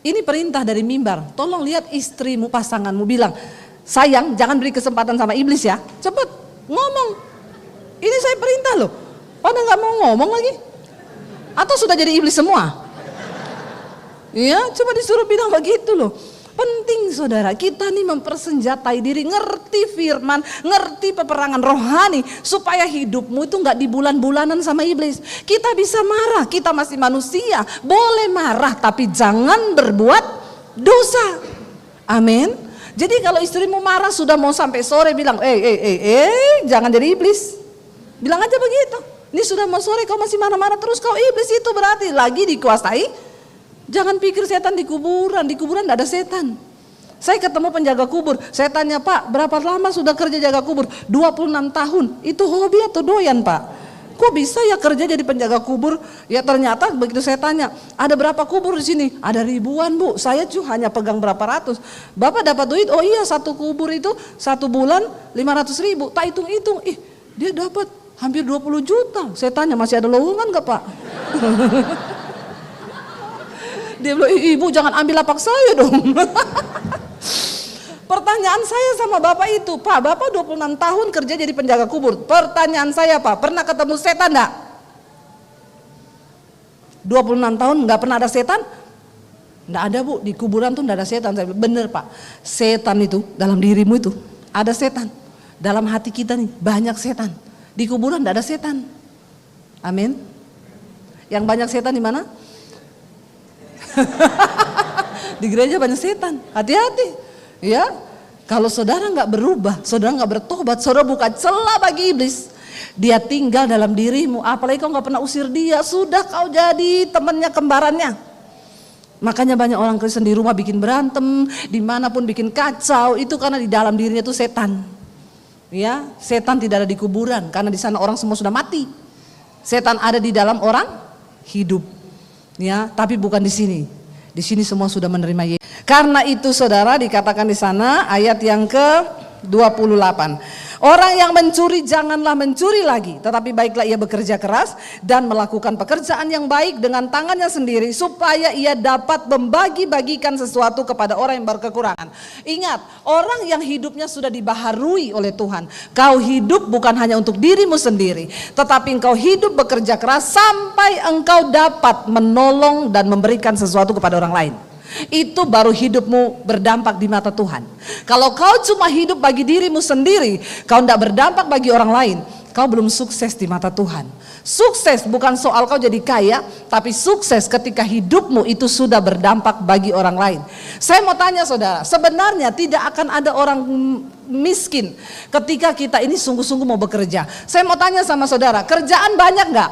S1: Ini perintah dari mimbar. Tolong lihat istrimu, pasanganmu, bilang, sayang jangan beri kesempatan sama iblis ya. Cepat ngomong. Ini saya perintah loh. Pada nggak mau ngomong lagi. Atau sudah jadi iblis semua? Ya, coba disuruh bilang begitu loh. Penting saudara, kita nih mempersenjatai diri, ngerti firman, ngerti peperangan rohani, supaya hidupmu itu nggak di bulan-bulanan sama iblis. Kita bisa marah, kita masih manusia, boleh marah tapi jangan berbuat dosa. Amin. Jadi kalau istrimu marah sudah mau sampai sore, bilang, jangan jadi iblis. Bilang aja begitu. Ini sudah mau sore kau masih marah-marah terus, kau iblis, itu berarti lagi dikuasai. Jangan pikir setan di kuburan tidak ada setan. Saya ketemu penjaga kubur, saya tanya, Pak berapa lama sudah kerja jaga kubur? 26 tahun, itu hobi atau doyan Pak? Kok bisa ya kerja jadi penjaga kubur? Ya ternyata begitu saya tanya, ada berapa kubur di sini? Ada ribuan Bu, saya cuma hanya pegang berapa ratus. Bapak dapat duit? Oh iya, satu kubur itu 1 bulan 500.000, tak hitung-hitung, dia dapat hampir 20 juta. Saya tanya, masih ada lowongan gak Pak? Dia bilang, ibu jangan ambil lapak saya dong. Pertanyaan saya sama bapak itu, Pak bapak 26 tahun kerja jadi penjaga kubur. Pertanyaan saya Pak, pernah ketemu setan gak? 26 tahun gak pernah ada setan? Gak ada Bu, di kuburan tuh gak ada setan. Saya bilang, bener Pak, setan itu dalam dirimu itu ada setan. Dalam hati kita nih banyak setan. Di kuburan tidak ada setan. Amin. Yang banyak setan di mana? Di gereja banyak setan. Hati-hati. Ya. Kalau saudara nggak berubah, saudara nggak bertobat, saudara buka celah bagi iblis. Dia tinggal dalam dirimu. Apalagi kau nggak pernah usir dia, sudah kau jadi temannya, kembarannya. Makanya banyak orang Kristen di rumah bikin berantem, dimanapun bikin kacau. Itu karena di dalam dirinya itu setan. Ya, setan tidak ada di kuburan karena di sana orang semua sudah mati. Setan ada di dalam orang hidup. Ya, tapi bukan di sini. Di sini semua sudah menerima Yesus. Karena itu saudara, dikatakan di sana ayat yang ke-28. Orang yang mencuri janganlah mencuri lagi, tetapi baiklah ia bekerja keras dan melakukan pekerjaan yang baik dengan tangannya sendiri, supaya ia dapat membagi-bagikan sesuatu kepada orang yang berkekurangan. Ingat, orang yang hidupnya sudah dibaharui oleh Tuhan, kau hidup bukan hanya untuk dirimu sendiri, tetapi engkau hidup bekerja keras sampai engkau dapat menolong dan memberikan sesuatu kepada orang lain. Itu baru hidupmu berdampak di mata Tuhan. Kalau kau cuma hidup bagi dirimu sendiri, kau tidak berdampak bagi orang lain, kau belum sukses di mata Tuhan. Sukses bukan soal kau jadi kaya, tapi sukses ketika hidupmu itu sudah berdampak bagi orang lain. Saya mau tanya saudara, sebenarnya tidak akan ada orang miskin ketika kita ini sungguh-sungguh mau bekerja. Saya mau tanya sama saudara, kerjaan banyak nggak?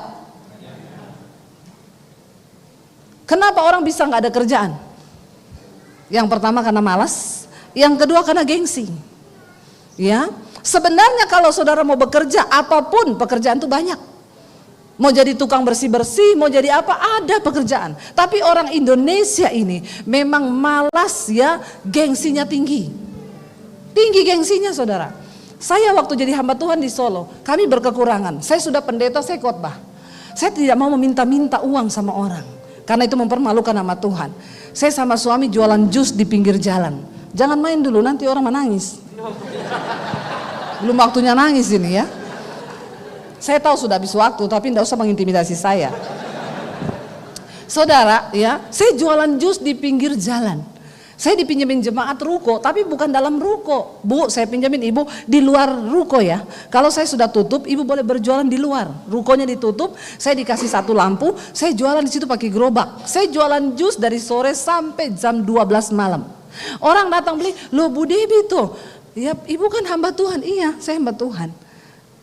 S1: Kenapa orang bisa nggak ada kerjaan? Yang pertama karena malas, yang kedua karena gengsi. Ya, sebenarnya kalau saudara mau bekerja, apapun pekerjaan itu banyak. Mau jadi tukang bersih-bersih, mau jadi apa, ada pekerjaan. Tapi orang Indonesia ini memang malas ya, gengsinya tinggi. Tinggi gengsinya saudara. Saya waktu jadi hamba Tuhan di Solo, kami berkekurangan. Saya sudah pendeta, saya khotbah. Saya tidak mau meminta-minta uang sama orang, karena itu mempermalukan nama Tuhan. Saya sama suami jualan jus di pinggir jalan. Jangan main dulu, nanti orang menangis. Belum waktunya nangis ini ya. Saya tahu sudah habis waktu, tapi tidak usah mengintimidasi saya. Saudara ya, saya jualan jus di pinggir jalan. Saya dipinjemin jemaat ruko, tapi bukan dalam ruko. Bu, saya pinjemin ibu di luar ruko ya. Kalau saya sudah tutup, ibu boleh berjualan di luar. Rukonya ditutup, saya dikasih satu lampu, saya jualan di situ pakai gerobak. Saya jualan jus dari sore sampai jam 12 malam. Orang datang beli, loh Bu Debi tuh, ya ibu kan hamba Tuhan. Iya, saya hamba Tuhan.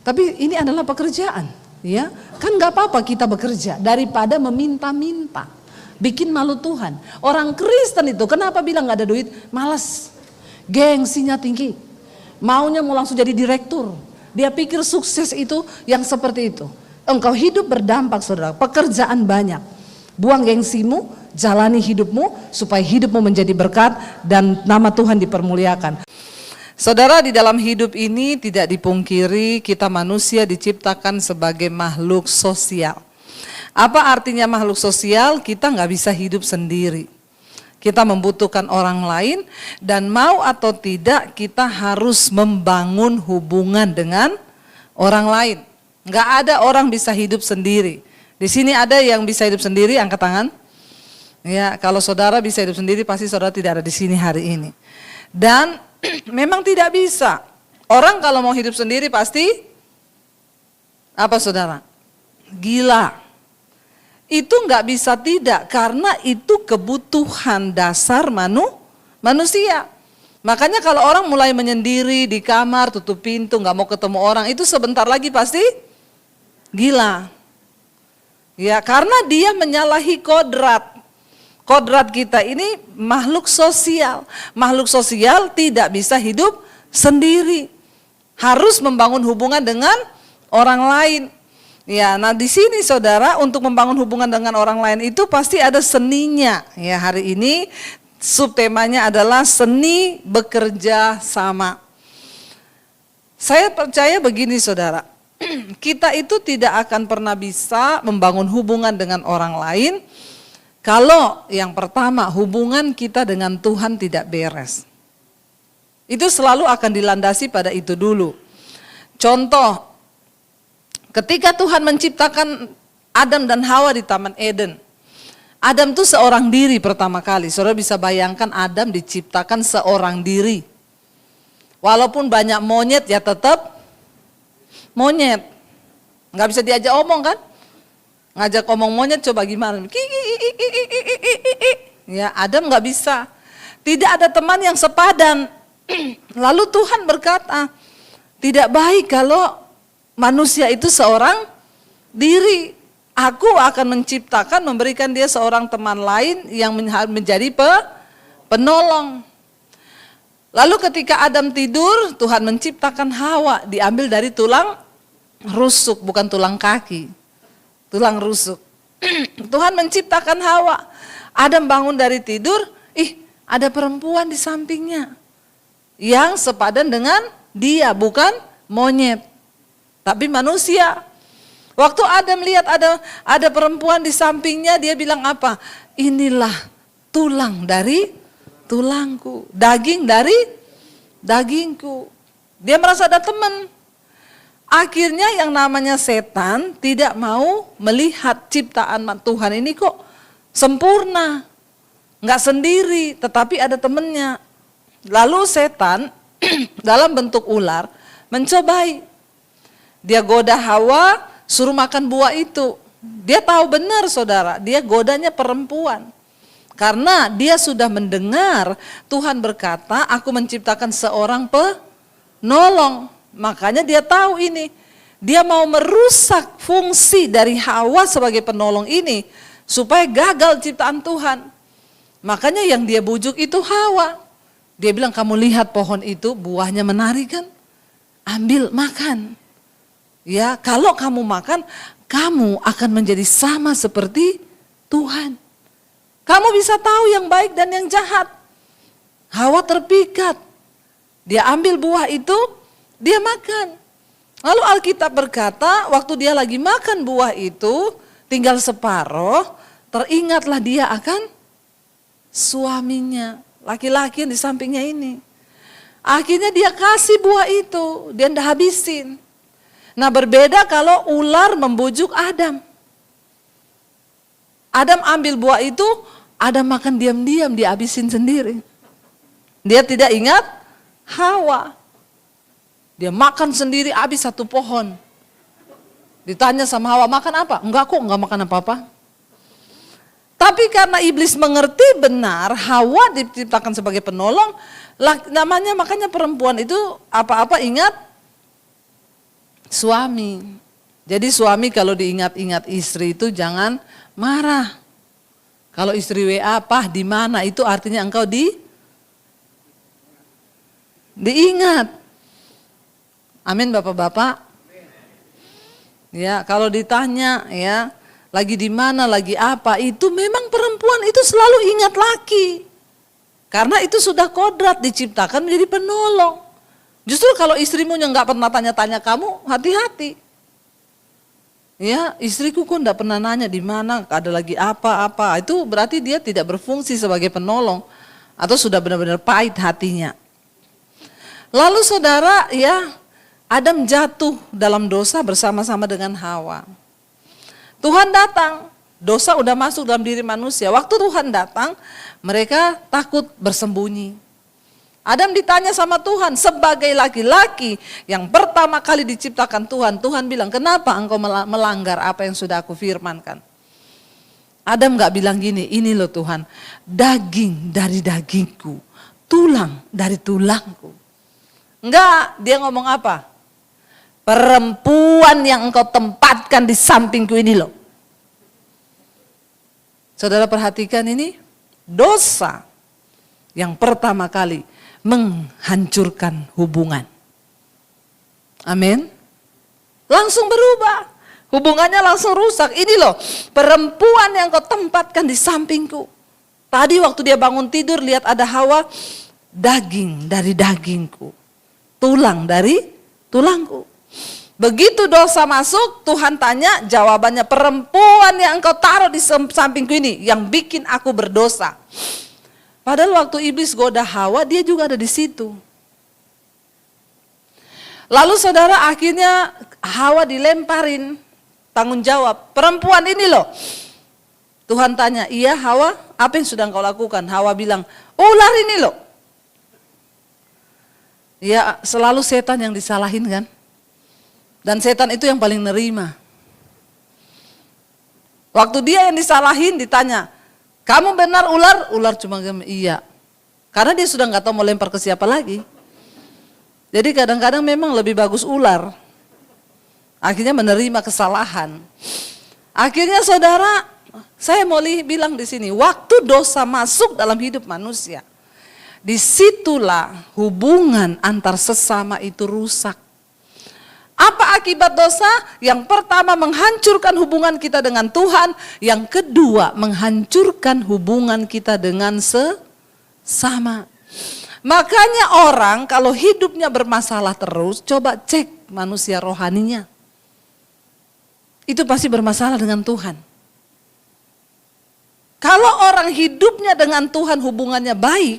S1: Tapi ini adalah pekerjaan, ya. Kan nggak apa-apa kita bekerja daripada meminta-minta. Bikin malu Tuhan. Orang Kristen itu kenapa bilang gak ada duit? Malas, gengsinya tinggi, maunya mau langsung jadi direktur. Dia pikir sukses itu yang seperti itu. Engkau hidup berdampak saudara, pekerjaan banyak. Buang gengsimu, jalani hidupmu supaya hidupmu menjadi berkat dan nama Tuhan dipermuliakan. Saudara, di dalam hidup ini tidak dipungkiri kita manusia diciptakan sebagai makhluk sosial. Apa artinya makhluk sosial? Kita nggak bisa hidup sendiri. Kita membutuhkan orang lain dan mau atau tidak kita harus membangun hubungan dengan orang lain. Nggak ada orang bisa hidup sendiri. Di sini ada yang bisa hidup sendiri, angkat tangan. Ya, kalau saudara bisa hidup sendiri pasti saudara tidak ada di sini hari ini. Dan memang tidak bisa. Orang kalau mau hidup sendiri pasti apa saudara? Gila. Itu nggak bisa tidak, karena itu kebutuhan dasar manusia. Makanya kalau orang mulai menyendiri di kamar, tutup pintu, nggak mau ketemu orang, itu sebentar lagi pasti gila. Ya, karena dia menyalahi kodrat. Kodrat kita ini makhluk sosial. Makhluk sosial tidak bisa hidup sendiri. Harus membangun hubungan dengan orang lain. Ya, nah di sini saudara, untuk membangun hubungan dengan orang lain itu pasti ada seninya. Ya, hari ini subtemanya adalah seni bekerja sama. Saya percaya begini saudara, kita itu tidak akan pernah bisa membangun hubungan dengan orang lain kalau yang pertama hubungan kita dengan Tuhan tidak beres. Itu selalu akan dilandasi pada itu dulu. Contoh, ketika Tuhan menciptakan Adam dan Hawa di Taman Eden. Adam itu seorang diri pertama kali. Saudara bisa bayangkan Adam diciptakan seorang diri. Walaupun banyak monyet ya tetap monyet. Nggak bisa diajak omong kan? Ngajak omong monyet coba gimana? Ya, Adam nggak bisa. Tidak ada teman yang sepadan. Lalu Tuhan berkata, tidak baik kalau manusia itu seorang diri. Aku akan menciptakan, memberikan dia seorang teman lain yang menjadi penolong. Lalu ketika Adam tidur, Tuhan menciptakan Hawa, diambil dari tulang rusuk, bukan tulang kaki. Tulang rusuk. Tuhan menciptakan Hawa. Adam bangun dari tidur, ada perempuan di sampingnya. Yang sepadan dengan dia, bukan monyet. Tapi manusia. Waktu Adam lihat ada perempuan di sampingnya, dia bilang apa? Inilah tulang dari tulangku, daging dari dagingku. Dia merasa ada teman. Akhirnya yang namanya setan tidak mau melihat ciptaan Tuhan ini kok sempurna. nggak sendiri, tetapi ada temennya. Lalu setan dalam bentuk ular mencobai. Dia goda Hawa, suruh makan buah itu. Dia tahu benar saudara, dia godanya perempuan. Karena dia sudah mendengar Tuhan berkata, aku menciptakan seorang penolong. Makanya dia tahu ini. Dia mau merusak fungsi dari Hawa sebagai penolong ini, supaya gagal ciptaan Tuhan. Makanya yang dia bujuk itu Hawa. Dia bilang, kamu lihat pohon itu buahnya menarik kan? Ambil, makan. Ya, kalau kamu makan, kamu akan menjadi sama seperti Tuhan. Kamu bisa tahu yang baik dan yang jahat. Hawa terpikat. Dia ambil buah itu, dia makan. Lalu Alkitab berkata, waktu dia lagi makan buah itu, tinggal separuh, teringatlah dia akan suaminya. Laki-laki yang di sampingnya ini. Akhirnya dia kasih buah itu, dia ndak habisin. Nah berbeda kalau ular membujuk Adam. Adam ambil buah itu, Adam makan diam-diam, dia habisin sendiri. Dia tidak ingat Hawa. Dia makan sendiri habis satu pohon. Ditanya sama Hawa, makan apa? Enggak kok, enggak makan apa-apa. Tapi karena iblis mengerti benar Hawa diciptakan sebagai penolong, namanya makanya perempuan itu apa-apa ingat suami. Jadi suami kalau diingat-ingat istri itu jangan marah. Kalau istri WA, "Pah di mana?" itu artinya engkau diingat. Amin Bapak-bapak. Ya, kalau ditanya ya, lagi di mana, lagi apa, itu memang perempuan itu selalu ingat laki. Karena itu sudah kodrat diciptakan menjadi penolong. Justru kalau istrimu yang nggak pernah tanya-tanya kamu, hati-hati. Ya, istriku kok enggak pernah nanya di mana, ada lagi apa-apa. Itu berarti dia tidak berfungsi sebagai penolong atau sudah benar-benar pahit hatinya. Lalu saudara, ya, Adam jatuh dalam dosa bersama-sama dengan Hawa. Tuhan datang, dosa udah masuk dalam diri manusia. Waktu Tuhan datang, mereka takut bersembunyi. Adam ditanya sama Tuhan sebagai laki-laki yang pertama kali diciptakan Tuhan. Tuhan bilang, kenapa engkau melanggar apa yang sudah aku firmankan? Adam gak bilang gini, ini loh Tuhan, daging dari dagingku, tulang dari tulangku. Enggak, dia ngomong apa? Perempuan yang engkau tempatkan di sampingku ini loh. Saudara perhatikan ini, dosa yang pertama kali menghancurkan hubungan. Amin. Langsung berubah. Hubungannya langsung rusak. Ini loh, perempuan yang kau tempatkan di sampingku. Tadi waktu dia bangun tidur lihat ada Hawa, daging dari dagingku, tulang dari tulangku. Begitu dosa masuk, Tuhan tanya, jawabannya, perempuan yang engkau taruh di sampingku ini yang bikin aku berdosa. Padahal waktu iblis goda Hawa, dia juga ada di situ. Lalu saudara, akhirnya Hawa dilemparin tanggung jawab. Perempuan ini loh. Tuhan tanya, iya Hawa, apa yang sudah engkau lakukan? Hawa bilang, ular ini loh. Ya selalu setan yang disalahin kan. Dan setan itu yang paling nerima. Waktu dia yang disalahin ditanya, kamu benar ular? Ular cuma iya. Karena dia sudah nggak tahu mau lempar ke siapa lagi. Jadi kadang-kadang memang lebih bagus ular. Akhirnya menerima kesalahan. Akhirnya saudara, saya mau bilang di sini, waktu dosa masuk dalam hidup manusia, disitulah hubungan antar sesama itu rusak. Apa akibat dosa? Yang pertama menghancurkan hubungan kita dengan Tuhan. Yang kedua menghancurkan hubungan kita dengan sesama. Makanya orang kalau hidupnya bermasalah terus, coba cek manusia rohaninya. Itu pasti bermasalah dengan Tuhan. Kalau orang hidupnya dengan Tuhan hubungannya baik,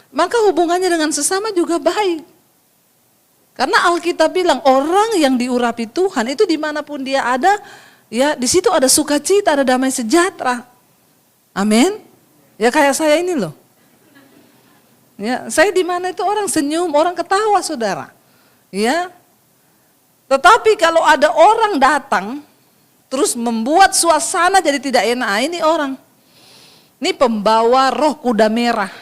S1: maka hubungannya dengan sesama juga baik. Karena Alkitab bilang orang yang diurapi Tuhan itu dimanapun dia ada, ya di situ ada sukacita, ada damai sejahtera. Amin. Ya kayak saya ini loh. Ya, saya di mana itu orang senyum, orang ketawa saudara. Ya. Tetapi kalau ada orang datang terus membuat suasana jadi tidak enak, ini orang. Ini pembawa roh kuda merah.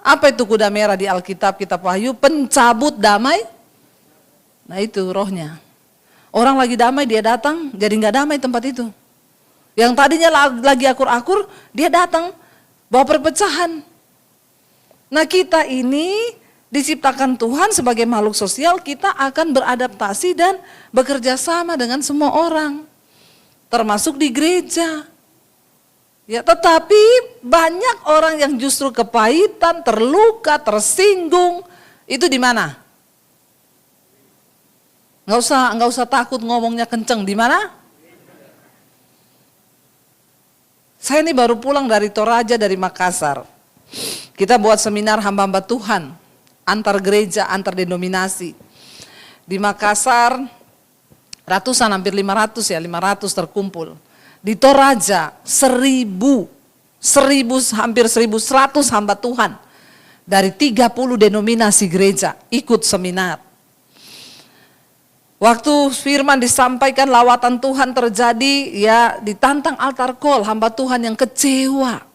S1: Apa itu kuda merah di Alkitab, kitab Wahyu? Pencabut damai. Nah itu rohnya. Orang lagi damai dia datang, jadi nggak damai tempat itu. Yang tadinya lagi akur-akur, dia datang bawa perpecahan. Nah kita ini diciptakan Tuhan sebagai makhluk sosial, kita akan beradaptasi dan bekerja sama dengan semua orang. Termasuk di gereja. Ya, tetapi banyak orang yang justru kepahitan, terluka, tersinggung. Itu di mana? Nggak usah takut ngomongnya kenceng. Di mana? Saya ini baru pulang dari Toraja, dari Makassar. Kita buat seminar hamba-hamba Tuhan, antar gereja, antar denominasi. Di Makassar, ratusan, hampir 500 terkumpul. Di Toraja, 1.000, hampir 1.100 hamba Tuhan. Dari 30 denominasi gereja ikut seminar. Waktu firman disampaikan, lawatan Tuhan terjadi, ya ditantang altar call, hamba Tuhan yang kecewa,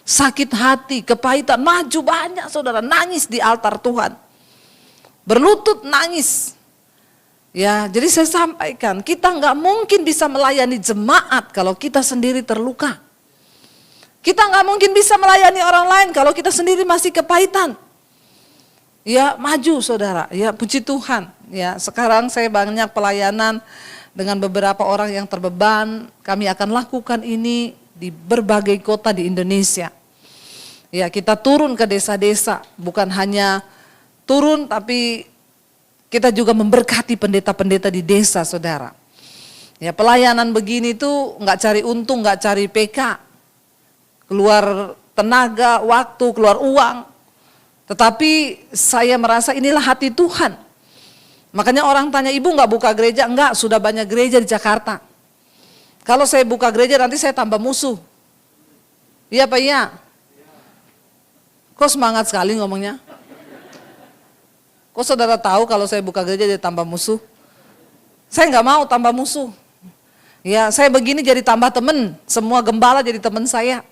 S1: sakit hati, kepahitan, maju banyak saudara, nangis di altar Tuhan. Berlutut nangis. Ya, jadi saya sampaikan, kita nggak mungkin bisa melayani jemaat kalau kita sendiri terluka. Kita nggak mungkin bisa melayani orang lain kalau kita sendiri masih kepahitan. Ya, maju saudara, ya puji Tuhan. Ya, sekarang saya banyak pelayanan dengan beberapa orang yang terbeban. Kami akan lakukan ini di berbagai kota di Indonesia. Ya, kita turun ke desa-desa, bukan hanya turun tapi kita juga memberkati pendeta-pendeta di desa, saudara. Ya, pelayanan begini tuh nggak cari untung, nggak cari PK, keluar tenaga, waktu, keluar uang. Tetapi saya merasa inilah hati Tuhan. Makanya orang tanya, ibu nggak buka gereja? Enggak, sudah banyak gereja di Jakarta. Kalau saya buka gereja nanti saya tambah musuh. Iya Pak, iya? Kok semangat sekali ngomongnya? Kok saudara tahu kalau saya buka gereja jadi tambah musuh? Saya nggak mau tambah musuh. Ya, saya begini jadi tambah teman. Semua gembala jadi teman saya.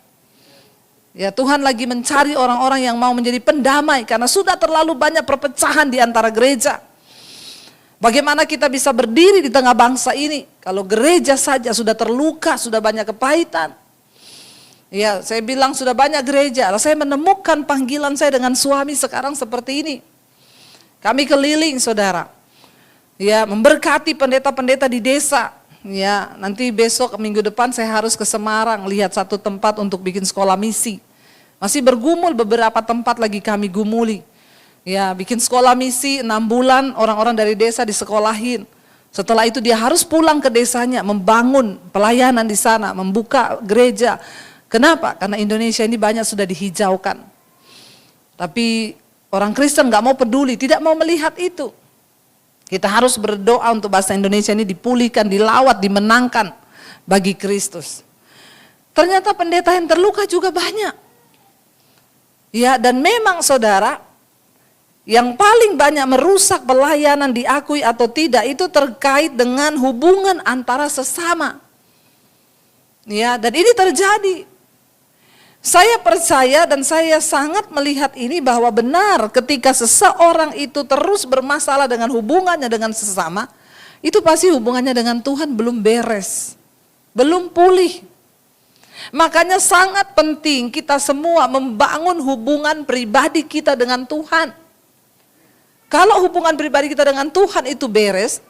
S1: Ya, Tuhan lagi mencari orang-orang yang mau menjadi pendamai karena sudah terlalu banyak perpecahan di antara gereja. Bagaimana kita bisa berdiri di tengah bangsa ini kalau gereja saja sudah terluka, sudah banyak kepahitan. Ya, saya bilang sudah banyak gereja. Saya menemukan panggilan saya dengan suami sekarang seperti ini. Kami keliling saudara, ya memberkati pendeta-pendeta di desa. Ya, nanti besok minggu depan saya harus ke Semarang lihat satu tempat untuk bikin sekolah misi. Masih bergumul beberapa tempat lagi kami gumuli. Ya, bikin sekolah misi 6 bulan orang-orang dari desa disekolahin. Setelah itu dia harus pulang ke desanya membangun pelayanan di sana, membuka gereja. Kenapa? Karena Indonesia ini banyak sudah dihijaukan. Tapi orang Kristen nggak mau peduli, tidak mau melihat itu. Kita harus berdoa untuk bahasa Indonesia ini dipulihkan, dilawat, dimenangkan bagi Kristus. Ternyata pendeta yang terluka juga banyak. Ya, dan memang saudara, yang paling banyak merusak pelayanan diakui atau tidak itu terkait dengan hubungan antara sesama. Ya, dan ini terjadi. Saya percaya dan saya sangat melihat ini bahwa benar ketika seseorang itu terus bermasalah dengan hubungannya dengan sesama, itu pasti hubungannya dengan Tuhan belum beres, belum pulih. Makanya sangat penting kita semua membangun hubungan pribadi kita dengan Tuhan. Kalau hubungan pribadi kita dengan Tuhan itu beres,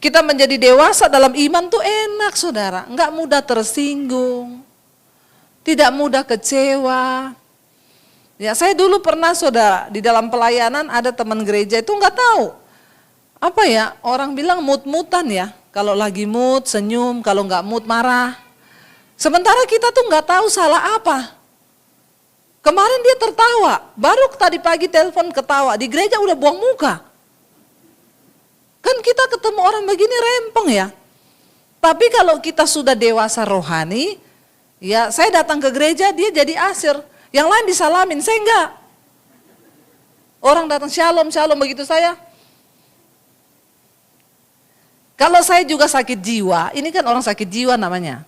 S1: kita menjadi dewasa dalam iman tuh enak saudara, enggak mudah tersinggung. Tidak mudah kecewa. Ya, saya dulu pernah saudara di dalam pelayanan ada teman gereja itu nggak tahu apa ya, orang bilang mood-moodan ya. Kalau lagi mood senyum, kalau nggak mood marah. Sementara kita tuh nggak tahu salah apa. Kemarin dia tertawa, baru tadi pagi telepon ketawa, di gereja udah buang muka. Kan kita ketemu orang begini rempong ya. Tapi kalau kita sudah dewasa rohani, Ya, saya datang ke gereja, dia jadi asir. Yang lain disalamin, saya enggak. Orang datang shalom, shalom begitu saya. Kalau saya juga sakit jiwa, ini kan orang sakit jiwa namanya.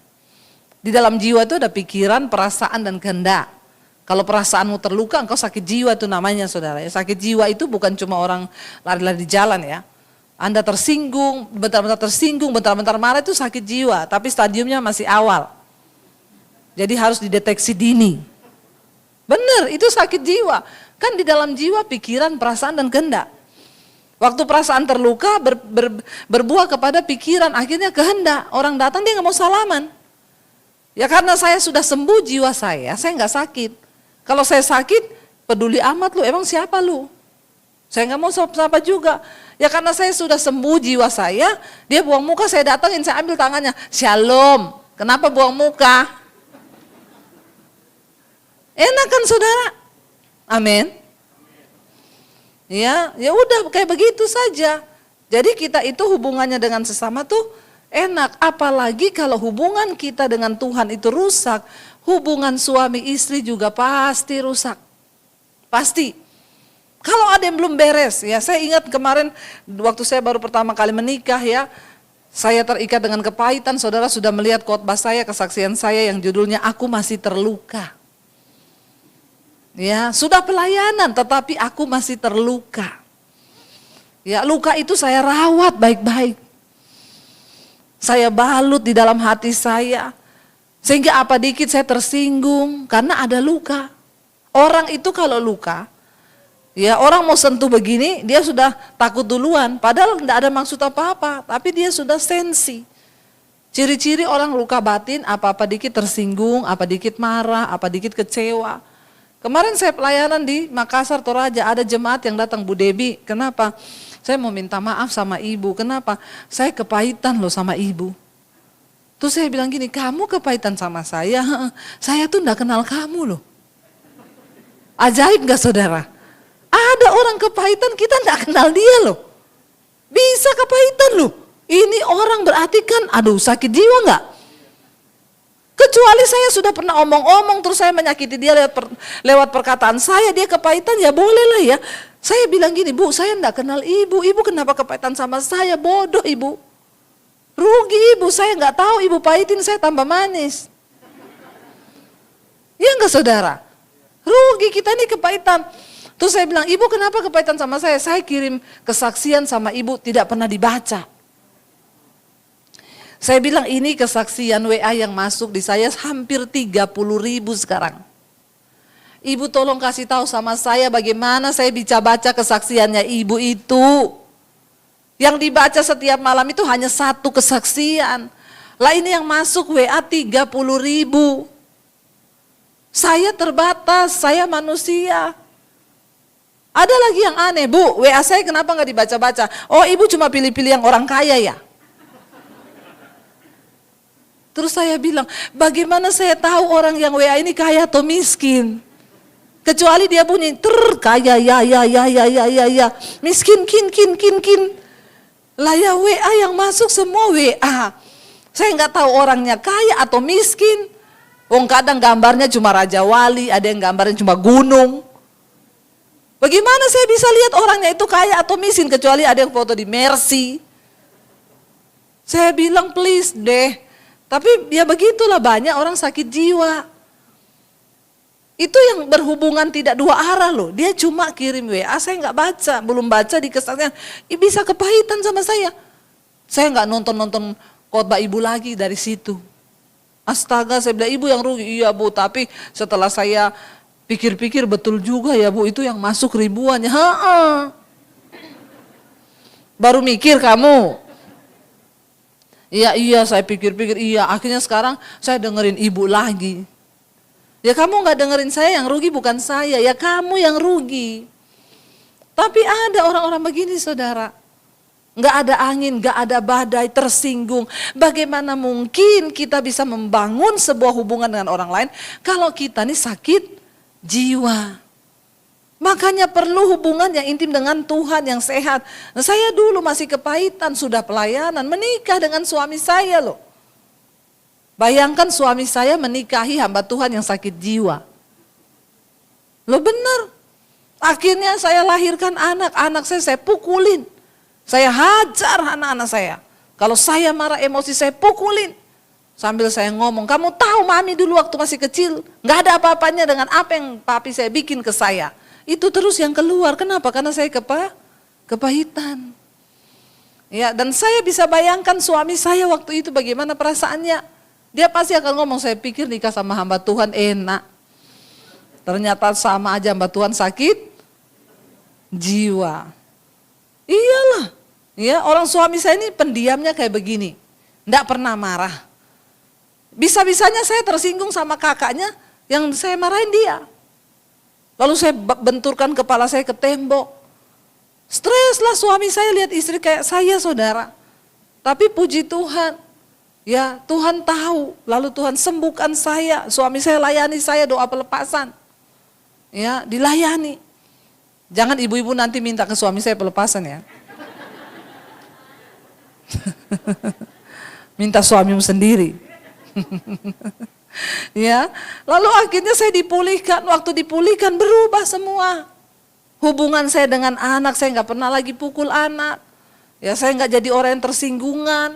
S1: Di dalam jiwa itu ada pikiran, perasaan, dan kehendak. Kalau perasaanmu terluka, engkau sakit jiwa itu namanya, saudara. Sakit jiwa itu bukan cuma orang lari-lari di jalan ya. Anda tersinggung, bentar-bentar tersinggung, bentar-bentar marah itu sakit jiwa. Tapi stadiumnya masih awal. Jadi harus dideteksi dini. Benar, itu sakit jiwa. Kan di dalam jiwa pikiran, perasaan, dan kehendak. Waktu perasaan terluka berbuah kepada pikiran, akhirnya kehendak. Orang datang dia nggak mau salaman. Ya karena saya sudah sembuh jiwa saya nggak sakit. Kalau saya sakit, peduli amat lu, emang siapa lu? Saya nggak mau sapa juga. Ya karena saya sudah sembuh jiwa saya, dia buang muka, saya datangin, saya ambil tangannya. Shalom, kenapa buang muka? Enak kan saudara? Amin. Ya udah kayak begitu saja. Jadi kita itu hubungannya dengan sesama tuh enak. Apalagi kalau hubungan kita dengan Tuhan itu rusak, hubungan suami istri juga pasti rusak. Pasti. Kalau ada yang belum beres, ya saya ingat kemarin waktu saya baru pertama kali menikah ya, saya terikat dengan kepahitan. Saudara sudah melihat khotbah saya, kesaksian saya yang judulnya Aku Masih Terluka. Ya, sudah pelayanan tetapi aku masih terluka. Ya, luka itu saya rawat baik-baik. Saya balut di dalam hati saya. Sehingga apa dikit saya tersinggung karena ada luka. Orang itu kalau luka, ya orang mau sentuh begini dia sudah takut duluan. Padahal tidak ada maksud apa-apa, tapi dia sudah sensi. Ciri-ciri orang luka batin, apa-apa dikit tersinggung, apa dikit marah, apa dikit kecewa. Kemarin saya pelayanan di Makassar Toraja, ada jemaat yang datang, Bu Debi, kenapa? Saya mau minta maaf sama ibu, kenapa? Saya kepahitan loh sama ibu. Terus saya bilang gini, kamu kepahitan sama saya tuh enggak kenal kamu loh. Ajaib gak saudara? Ada orang kepahitan kita enggak kenal dia loh. Bisa kepahitan loh. Ini orang berarti kan, aduh sakit jiwa enggak? Kecuali saya sudah pernah omong-omong terus saya menyakiti dia lewat perkataan saya, dia kepahitan ya boleh lah ya. Saya bilang gini, Bu saya enggak kenal ibu kenapa kepahitan sama saya, bodoh ibu. Rugi ibu, saya enggak tahu ibu pahitin saya tambah manis. Ya enggak saudara? Rugi kita nih kepahitan. Terus saya bilang, ibu kenapa kepahitan sama saya? Saya kirim kesaksian sama ibu tidak pernah dibaca. Saya bilang ini kesaksian WA yang masuk di saya hampir 30.000 sekarang. Ibu tolong kasih tahu sama saya bagaimana saya bisa baca kesaksiannya ibu itu. Yang dibaca setiap malam itu hanya satu kesaksian. Lah ini yang masuk WA 30.000. Saya terbatas, saya manusia. Ada lagi yang aneh, Bu, WA saya kenapa nggak dibaca-baca? Oh ibu cuma pilih-pilih yang orang kaya ya? Terus saya bilang, bagaimana saya tahu orang yang WA ini kaya atau miskin? Kecuali dia bunyi, kaya ya, miskin, kin. Lah ya WA yang masuk semua WA. Saya nggak tahu orangnya kaya atau miskin. Wong kadang gambarnya cuma Raja Wali, ada yang gambarnya cuma gunung. Bagaimana saya bisa lihat orangnya itu kaya atau miskin, kecuali ada yang foto di Mercy. Saya bilang please deh. Tapi ya begitulah banyak orang sakit jiwa. Itu yang berhubungan tidak dua arah loh. Dia cuma kirim WA, saya nggak baca, belum baca di kesaksian. Bisa kepahitan sama saya. Saya nggak nonton khotbah ibu lagi dari situ. Astaga, saya bilang ibu yang rugi. Iya Bu, tapi setelah saya pikir-pikir betul juga ya Bu, itu yang masuk ribuan ya. Baru mikir kamu. Iya saya pikir-pikir iya, akhirnya sekarang saya dengerin ibu lagi. Ya kamu gak dengerin saya, yang rugi bukan saya, ya kamu yang rugi. Tapi ada orang-orang begini saudara, gak ada angin, gak ada badai, tersinggung. Bagaimana mungkin kita bisa membangun sebuah hubungan dengan orang lain kalau kita nih sakit jiwa. Makanya perlu hubungan yang intim dengan Tuhan yang sehat. Nah, saya dulu masih kepahitan, sudah pelayanan, menikah dengan suami saya loh. Bayangkan suami saya menikahi hamba Tuhan yang sakit jiwa. Loh benar. Akhirnya saya lahirkan anak saya pukulin. Saya hajar anak-anak saya. Kalau saya marah emosi saya pukulin. Sambil saya ngomong, kamu tahu mami dulu waktu masih kecil, gak ada apa-apanya dengan apa yang papi saya bikin ke saya. Itu terus yang keluar, kenapa? Karena saya kepahitan. Ya, dan saya bisa bayangkan suami saya waktu itu bagaimana perasaannya. Dia pasti akan ngomong, saya pikir nikah sama hamba Tuhan enak. Ternyata sama aja hamba Tuhan sakit jiwa. Iyalah, ya orang suami saya ini pendiamnya kayak begini, enggak pernah marah. Bisa-bisanya saya tersinggung sama kakaknya yang saya marahin dia. Lalu saya benturkan kepala saya ke tembok. Stres lah suami saya lihat istri kayak saya saudara. Tapi puji Tuhan, ya Tuhan tahu. Lalu Tuhan sembuhkan saya, suami saya layani saya doa pelepasan. Ya dilayani. Jangan ibu-ibu nanti minta ke suami saya pelepasan ya. Minta suamimu sendiri. Ya, lalu akhirnya saya dipulihkan. Waktu dipulihkan berubah semua. Hubungan saya dengan anak, saya nggak pernah lagi pukul anak. Ya, saya nggak jadi orang yang tersinggungan.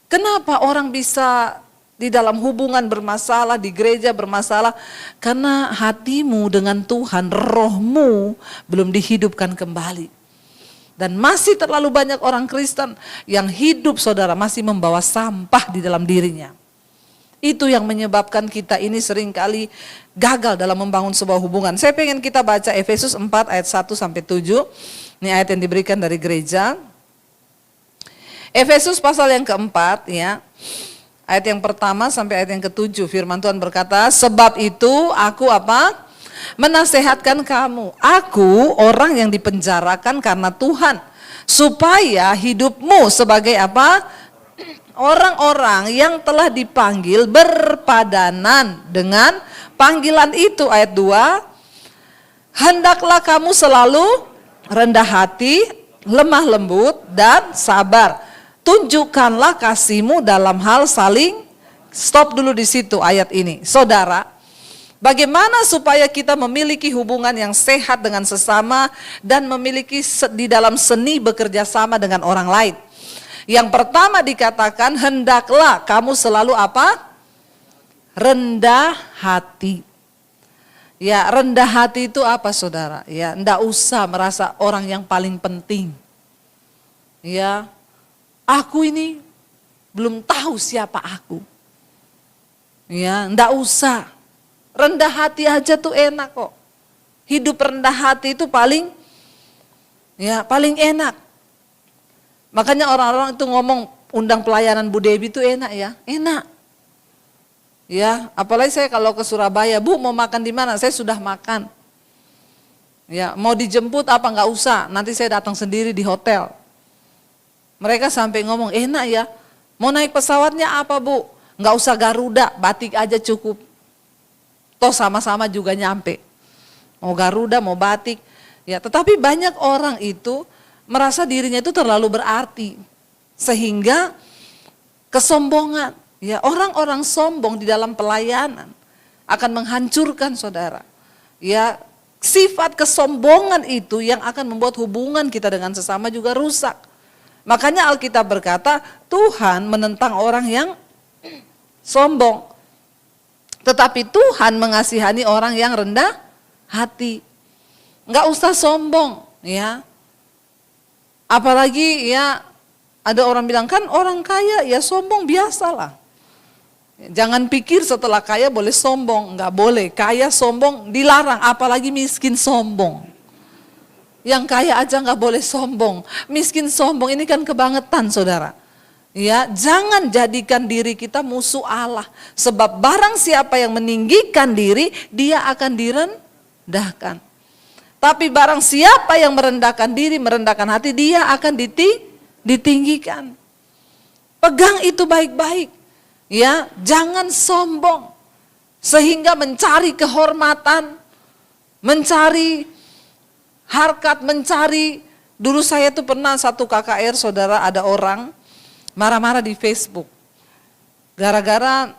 S1: Kenapa orang bisa di dalam hubungan bermasalah, di gereja bermasalah? Karena hatimu dengan Tuhan, rohmu belum dihidupkan kembali. Dan masih terlalu banyak orang Kristen yang hidup saudara masih membawa sampah di dalam dirinya. Itu yang menyebabkan kita ini seringkali gagal dalam membangun sebuah hubungan. Saya pengen kita baca Efesus 4 ayat 1 sampai 7. Ini ayat yang diberikan dari gereja. Efesus pasal yang keempat ya. Ayat yang pertama sampai ayat yang ketujuh. Firman Tuhan berkata, sebab itu aku apa? Menasehatkan kamu, aku orang yang dipenjarakan karena Tuhan, supaya hidupmu sebagai apa? Orang-orang yang telah dipanggil berpadanan dengan panggilan itu. Ayat 2, hendaklah kamu selalu rendah hati, lemah lembut dan sabar. Tunjukkanlah kasihmu dalam hal saling, stop dulu di situ ayat ini. Saudara, bagaimana supaya kita memiliki hubungan yang sehat dengan sesama dan memiliki di dalam seni bekerja sama dengan orang lain? Yang pertama dikatakan, hendaklah kamu selalu apa? Rendah hati. Ya, rendah hati itu apa saudara? Ya, enggak usah merasa orang yang paling penting. Ya, aku ini belum tahu siapa aku. Ya, enggak usah. Rendah hati aja tuh enak kok. Hidup rendah hati itu paling enak. Makanya orang-orang itu ngomong undang pelayanan Bu Debi itu enak ya, enak. Ya, apalagi saya kalau ke Surabaya, Bu mau makan di mana? Saya sudah makan. Ya, mau dijemput apa nggak usah, nanti saya datang sendiri di hotel. Mereka sampai ngomong enak ya, mau naik pesawatnya apa Bu? Nggak usah Garuda, Batik aja cukup. Toh sama-sama juga nyampe. Mau Garuda, mau Batik. Ya, tetapi banyak orang itu merasa dirinya itu terlalu berarti. Sehingga kesombongan. Ya, orang-orang sombong di dalam pelayanan akan menghancurkan saudara. Ya, sifat kesombongan itu yang akan membuat hubungan kita dengan sesama juga rusak. Makanya Alkitab berkata, Tuhan menentang orang yang sombong. Tetapi Tuhan mengasihani orang yang rendah hati. Enggak usah sombong, ya. Apalagi ya ada orang bilang kan orang kaya ya sombong biasalah. Jangan pikir setelah kaya boleh sombong, enggak boleh. Kaya sombong dilarang, apalagi miskin sombong. Yang kaya aja enggak boleh sombong. Miskin sombong ini kan kebangetan saudara. Ya, jangan jadikan diri kita musuh Allah. Sebab barang siapa yang meninggikan diri, dia akan direndahkan. Tapi barang siapa yang merendahkan diri, merendahkan hati, dia akan ditinggikan. Pegang itu baik-baik. Ya, jangan sombong. Sehingga mencari kehormatan, mencari harkat, mencari. Dulu saya tuh pernah satu KKR saudara, ada orang marah-marah di Facebook. Gara-gara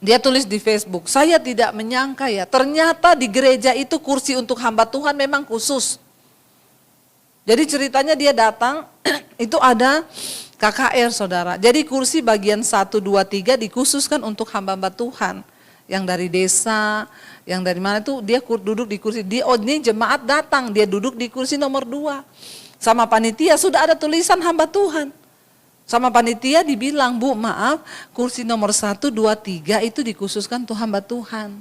S1: dia tulis di Facebook, saya tidak menyangka ya, ternyata di gereja itu kursi untuk hamba Tuhan memang khusus. Jadi ceritanya dia datang, itu ada KKR saudara. Jadi kursi bagian 1, 2, 3 dikhususkan untuk hamba-hamba Tuhan. Yang dari desa, yang dari mana itu dia duduk di kursi. Ini jemaat datang, dia duduk di kursi nomor 2. Sama panitia sudah ada tulisan hamba Tuhan. Sama panitia dibilang, Bu maaf kursi nomor 1, 2, 3 itu dikhususkan untuk hamba Tuhan.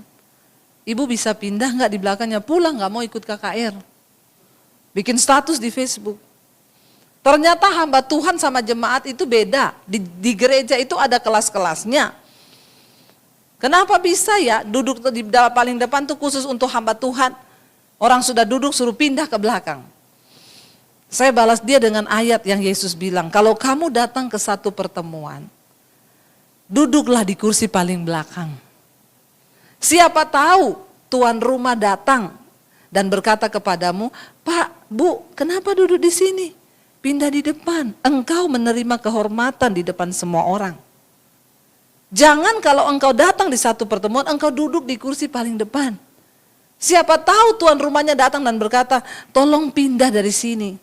S1: Ibu bisa pindah nggak di belakangnya, pulang nggak mau ikut KKR. Bikin status di Facebook. Ternyata hamba Tuhan sama jemaat itu beda. Di gereja itu ada kelas-kelasnya. Kenapa bisa ya duduk di paling depan tuh khusus untuk hamba Tuhan. Orang sudah duduk suruh pindah ke belakang. Saya balas dia dengan ayat yang Yesus bilang, kalau kamu datang ke satu pertemuan, duduklah di kursi paling belakang. Siapa tahu tuan rumah datang dan berkata kepadamu, Pak, Bu, kenapa duduk di sini? Pindah di depan, engkau menerima kehormatan di depan semua orang. Jangan kalau engkau datang di satu pertemuan, engkau duduk di kursi paling depan. Siapa tahu tuan rumahnya datang dan berkata, tolong pindah dari sini.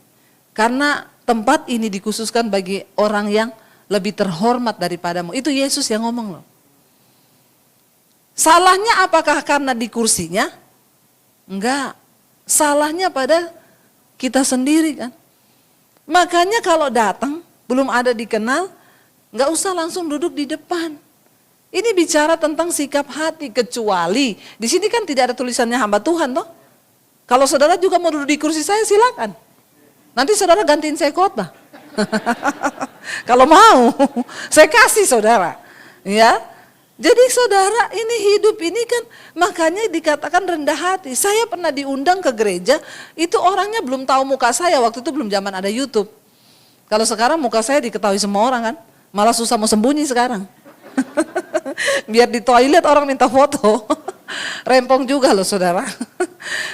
S1: Karena tempat ini dikhususkan bagi orang yang lebih terhormat daripadamu. Itu Yesus yang ngomong loh. Salahnya apakah karena di kursinya? Enggak. Salahnya pada kita sendiri kan. Makanya kalau datang, belum ada dikenal, enggak usah langsung duduk di depan. Ini bicara tentang sikap hati, kecuali di sini kan tidak ada tulisannya hamba Tuhan toh. Kalau saudara juga mau duduk di kursi saya silakan. Nanti saudara gantiin saya khotbah. Kalau mau, saya kasih saudara. Ya. Jadi saudara, ini hidup ini kan makanya dikatakan rendah hati. Saya pernah diundang ke gereja, itu orangnya belum tahu muka saya, waktu itu belum zaman ada YouTube. Kalau sekarang muka saya diketahui semua orang kan, malah susah mau sembunyi sekarang. Biar di toilet orang minta foto. Rempong juga loh saudara.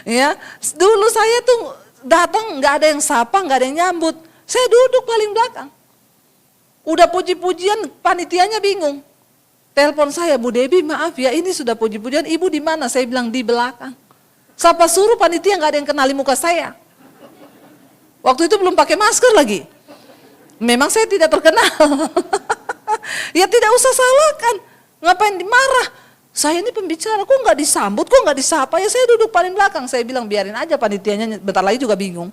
S1: Ya, dulu saya tuh datang nggak ada yang sapa, nggak ada yang nyambut. Saya duduk paling belakang. Udah puji-pujian, panitianya bingung. Telepon saya, Bu Debbie maaf ya ini sudah puji-pujian, ibu di mana? Saya bilang di belakang. Siapa suruh panitia nggak ada yang kenali muka saya. Waktu itu belum pakai masker lagi. Memang saya tidak terkenal. Ya tidak usah salahkan. Ngapain dimarah? Saya ini pembicara, kok nggak disambut, kok nggak disapa, ya saya duduk paling belakang. Saya bilang biarin aja panitianya, bentar lagi juga bingung.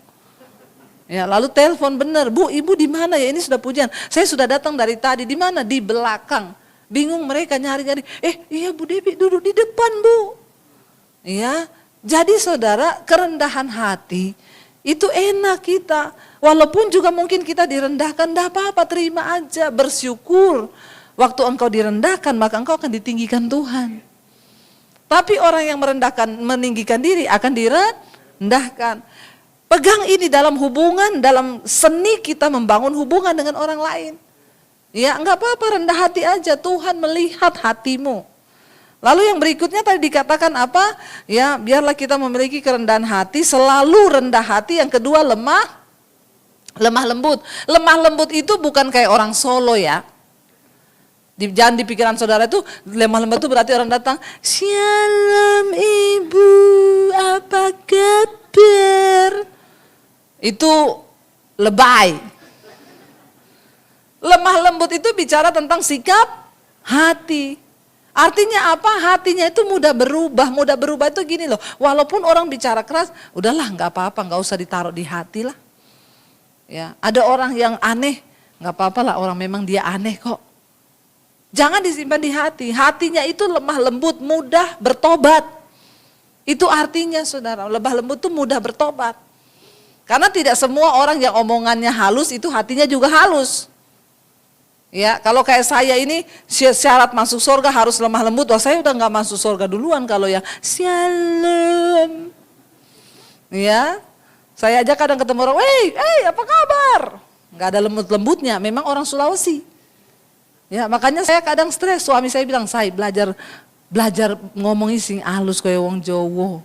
S1: Ya lalu telepon bener, Bu ibu di mana ya, ini sudah pujian. Saya sudah datang dari tadi, di mana? Di belakang. Bingung mereka nyari-nyari, iya Bu Debbie duduk di depan Bu. Ya, jadi saudara kerendahan hati itu enak kita. Walaupun juga mungkin kita direndahkan, enggak apa-apa, terima aja, bersyukur. Waktu engkau direndahkan, maka engkau akan ditinggikan Tuhan. Tapi orang yang merendahkan, meninggikan diri akan direndahkan. Pegang ini dalam hubungan, dalam seni kita membangun hubungan dengan orang lain. Ya enggak apa-apa, rendah hati aja, Tuhan melihat hatimu. Lalu yang berikutnya tadi dikatakan apa? Ya biarlah kita memiliki kerendahan hati, selalu rendah hati. Yang kedua lemah lembut. Lemah lembut itu bukan kayak orang Solo ya. Jangan di pikiran saudara itu lemah lembut itu berarti orang datang, Shalom ibu, apa kabar? Itu lebay. Lemah lembut itu bicara tentang sikap hati. Artinya apa? Hatinya itu mudah berubah. Mudah berubah itu gini loh, walaupun orang bicara keras, udahlah nggak apa-apa, nggak usah ditaruh di hati lah. Ya, ada orang yang aneh, nggak apa-apa lah, orang memang dia aneh kok. Jangan disimpan di hati. Hatinya itu lemah lembut, mudah bertobat. Itu artinya saudara, lemah lembut itu mudah bertobat. Karena tidak semua orang yang omongannya halus itu hatinya juga halus. Ya, kalau kayak saya ini syarat masuk surga harus lemah lembut. Wah, saya udah nggak masuk surga duluan kalau yang shalom. Ya, saya aja kadang ketemu orang, apa kabar? Nggak ada lembut-lembutnya. Memang orang Sulawesi. Ya, makanya saya kadang stres. Suami saya bilang, saya belajar ngomongin sing halus kayak wong Jowo.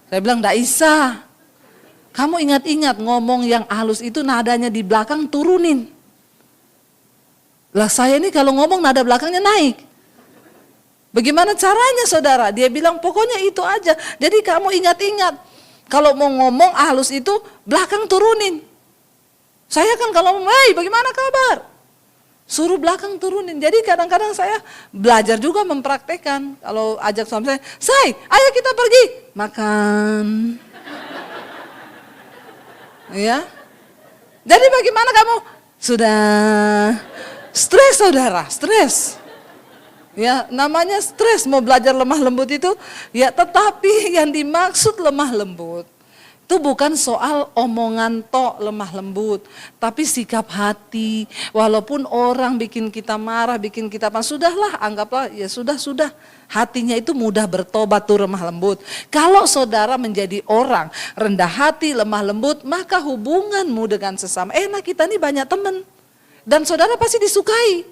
S1: Saya bilang, nggak bisa. Kamu ingat-ingat ngomong yang halus itu nadanya di belakang turunin. Lah saya ini kalau ngomong nada belakangnya naik. Bagaimana caranya saudara? Dia bilang pokoknya itu aja. Jadi kamu ingat-ingat. Kalau mau ngomong halus itu belakang turunin. Saya kan kalau ngomong, hey bagaimana kabar? Suruh belakang turunin. Jadi kadang-kadang saya belajar juga mempraktekkan. Kalau ajak suami saya, ayo kita pergi. Makan. Ya. Jadi bagaimana kamu? Sudah stres saudara, stres. Ya, namanya stres, mau belajar lemah lembut itu, ya tetapi yang dimaksud lemah lembut itu bukan soal omongan tok lemah lembut, tapi sikap hati. Walaupun orang bikin kita marah, bikin kita apa, sudahlah, anggaplah ya sudah. Hatinya itu mudah bertobat tuh lemah lembut. Kalau saudara menjadi orang rendah hati, lemah lembut, maka hubunganmu dengan sesama, enak kita nih banyak teman. Dan saudara pasti disukai.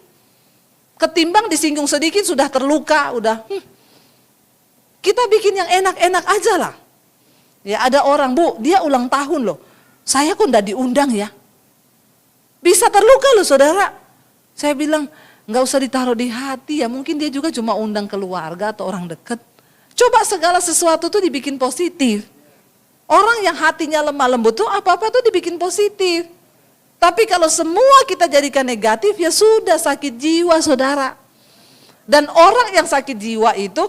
S1: Ketimbang disinggung sedikit sudah terluka, Kita bikin yang enak-enak aja lah. Ya ada orang, Bu, dia ulang tahun loh. Saya kok enggak diundang ya. Bisa terluka loh saudara. Saya bilang, enggak usah ditaruh di hati ya. Mungkin dia juga cuma undang keluarga atau orang dekat. Coba segala sesuatu tuh dibikin positif. Orang yang hatinya lemah lembut tuh apa-apa tuh dibikin positif. Tapi kalau semua kita jadikan negatif ya sudah sakit jiwa saudara. Dan orang yang sakit jiwa itu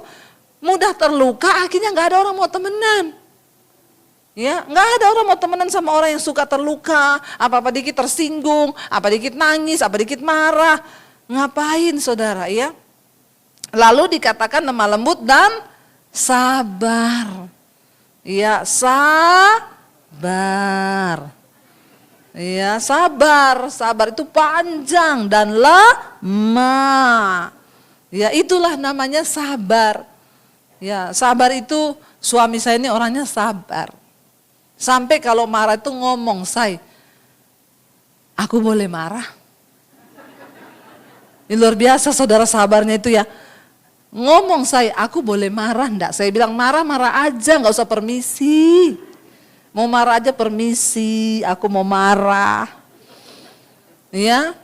S1: mudah terluka, akhirnya nggak ada orang mau temenan. Ya, nggak ada orang mau temenan sama orang yang suka terluka, apa-apa dikit tersinggung, apa dikit nangis, apa dikit marah. Ngapain saudara ya? Lalu dikatakan lemah lembut dan sabar. Ya, sabar. Ya, sabar itu panjang dan lama. Ya, itulah namanya sabar. Ya, sabar itu suami saya ini orangnya sabar. Sampai kalau marah itu ngomong, aku boleh marah? Ini luar biasa saudara sabarnya itu ya. Ngomong aku boleh marah enggak? Saya bilang marah-marah aja, enggak usah permisi. Mau marah aja permisi, aku mau marah. Ya,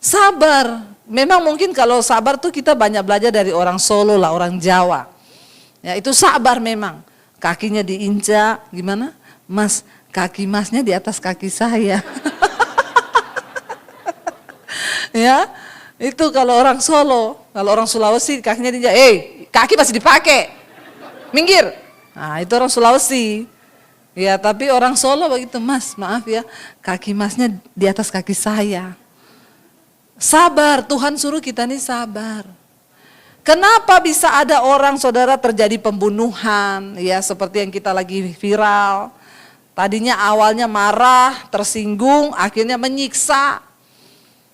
S1: sabar. Memang mungkin kalau sabar tuh kita banyak belajar dari orang Solo lah, orang Jawa. Ya itu sabar memang. Kakinya diinjak, gimana? Mas, kaki masnya di atas kaki saya. Ya, itu kalau orang Solo. Kalau orang Sulawesi kakinya diinjak, kaki masih dipakai. Minggir. Nah itu orang Sulawesi. Ya tapi orang Solo begitu, Mas maaf ya, kaki masnya di atas kaki saya. Sabar, Tuhan suruh kita nih sabar. Kenapa bisa ada orang saudara terjadi pembunuhan, ya seperti yang kita lagi viral. Tadinya awalnya marah, tersinggung, akhirnya menyiksa.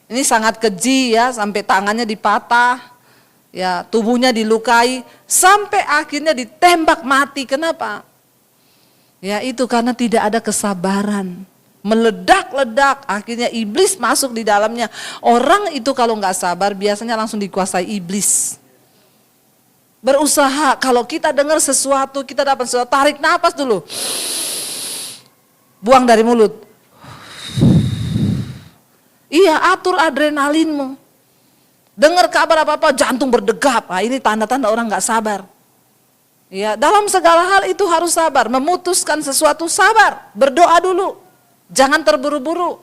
S1: Ini sangat keji ya, sampai tangannya dipatah, ya tubuhnya dilukai, sampai akhirnya ditembak mati. Kenapa? Ya itu karena tidak ada kesabaran. Meledak-ledak, akhirnya iblis masuk di dalamnya. Orang itu kalau nggak sabar biasanya langsung dikuasai iblis. Berusaha, kalau kita dengar sesuatu, kita dapat sesuatu, tarik nafas dulu. Buang dari mulut. Iya, atur adrenalinmu. Dengar kabar apa-apa, jantung berdegap. Nah, ini tanda-tanda orang nggak sabar. Ya, dalam segala hal itu harus sabar, memutuskan sesuatu sabar, berdoa dulu, jangan terburu-buru.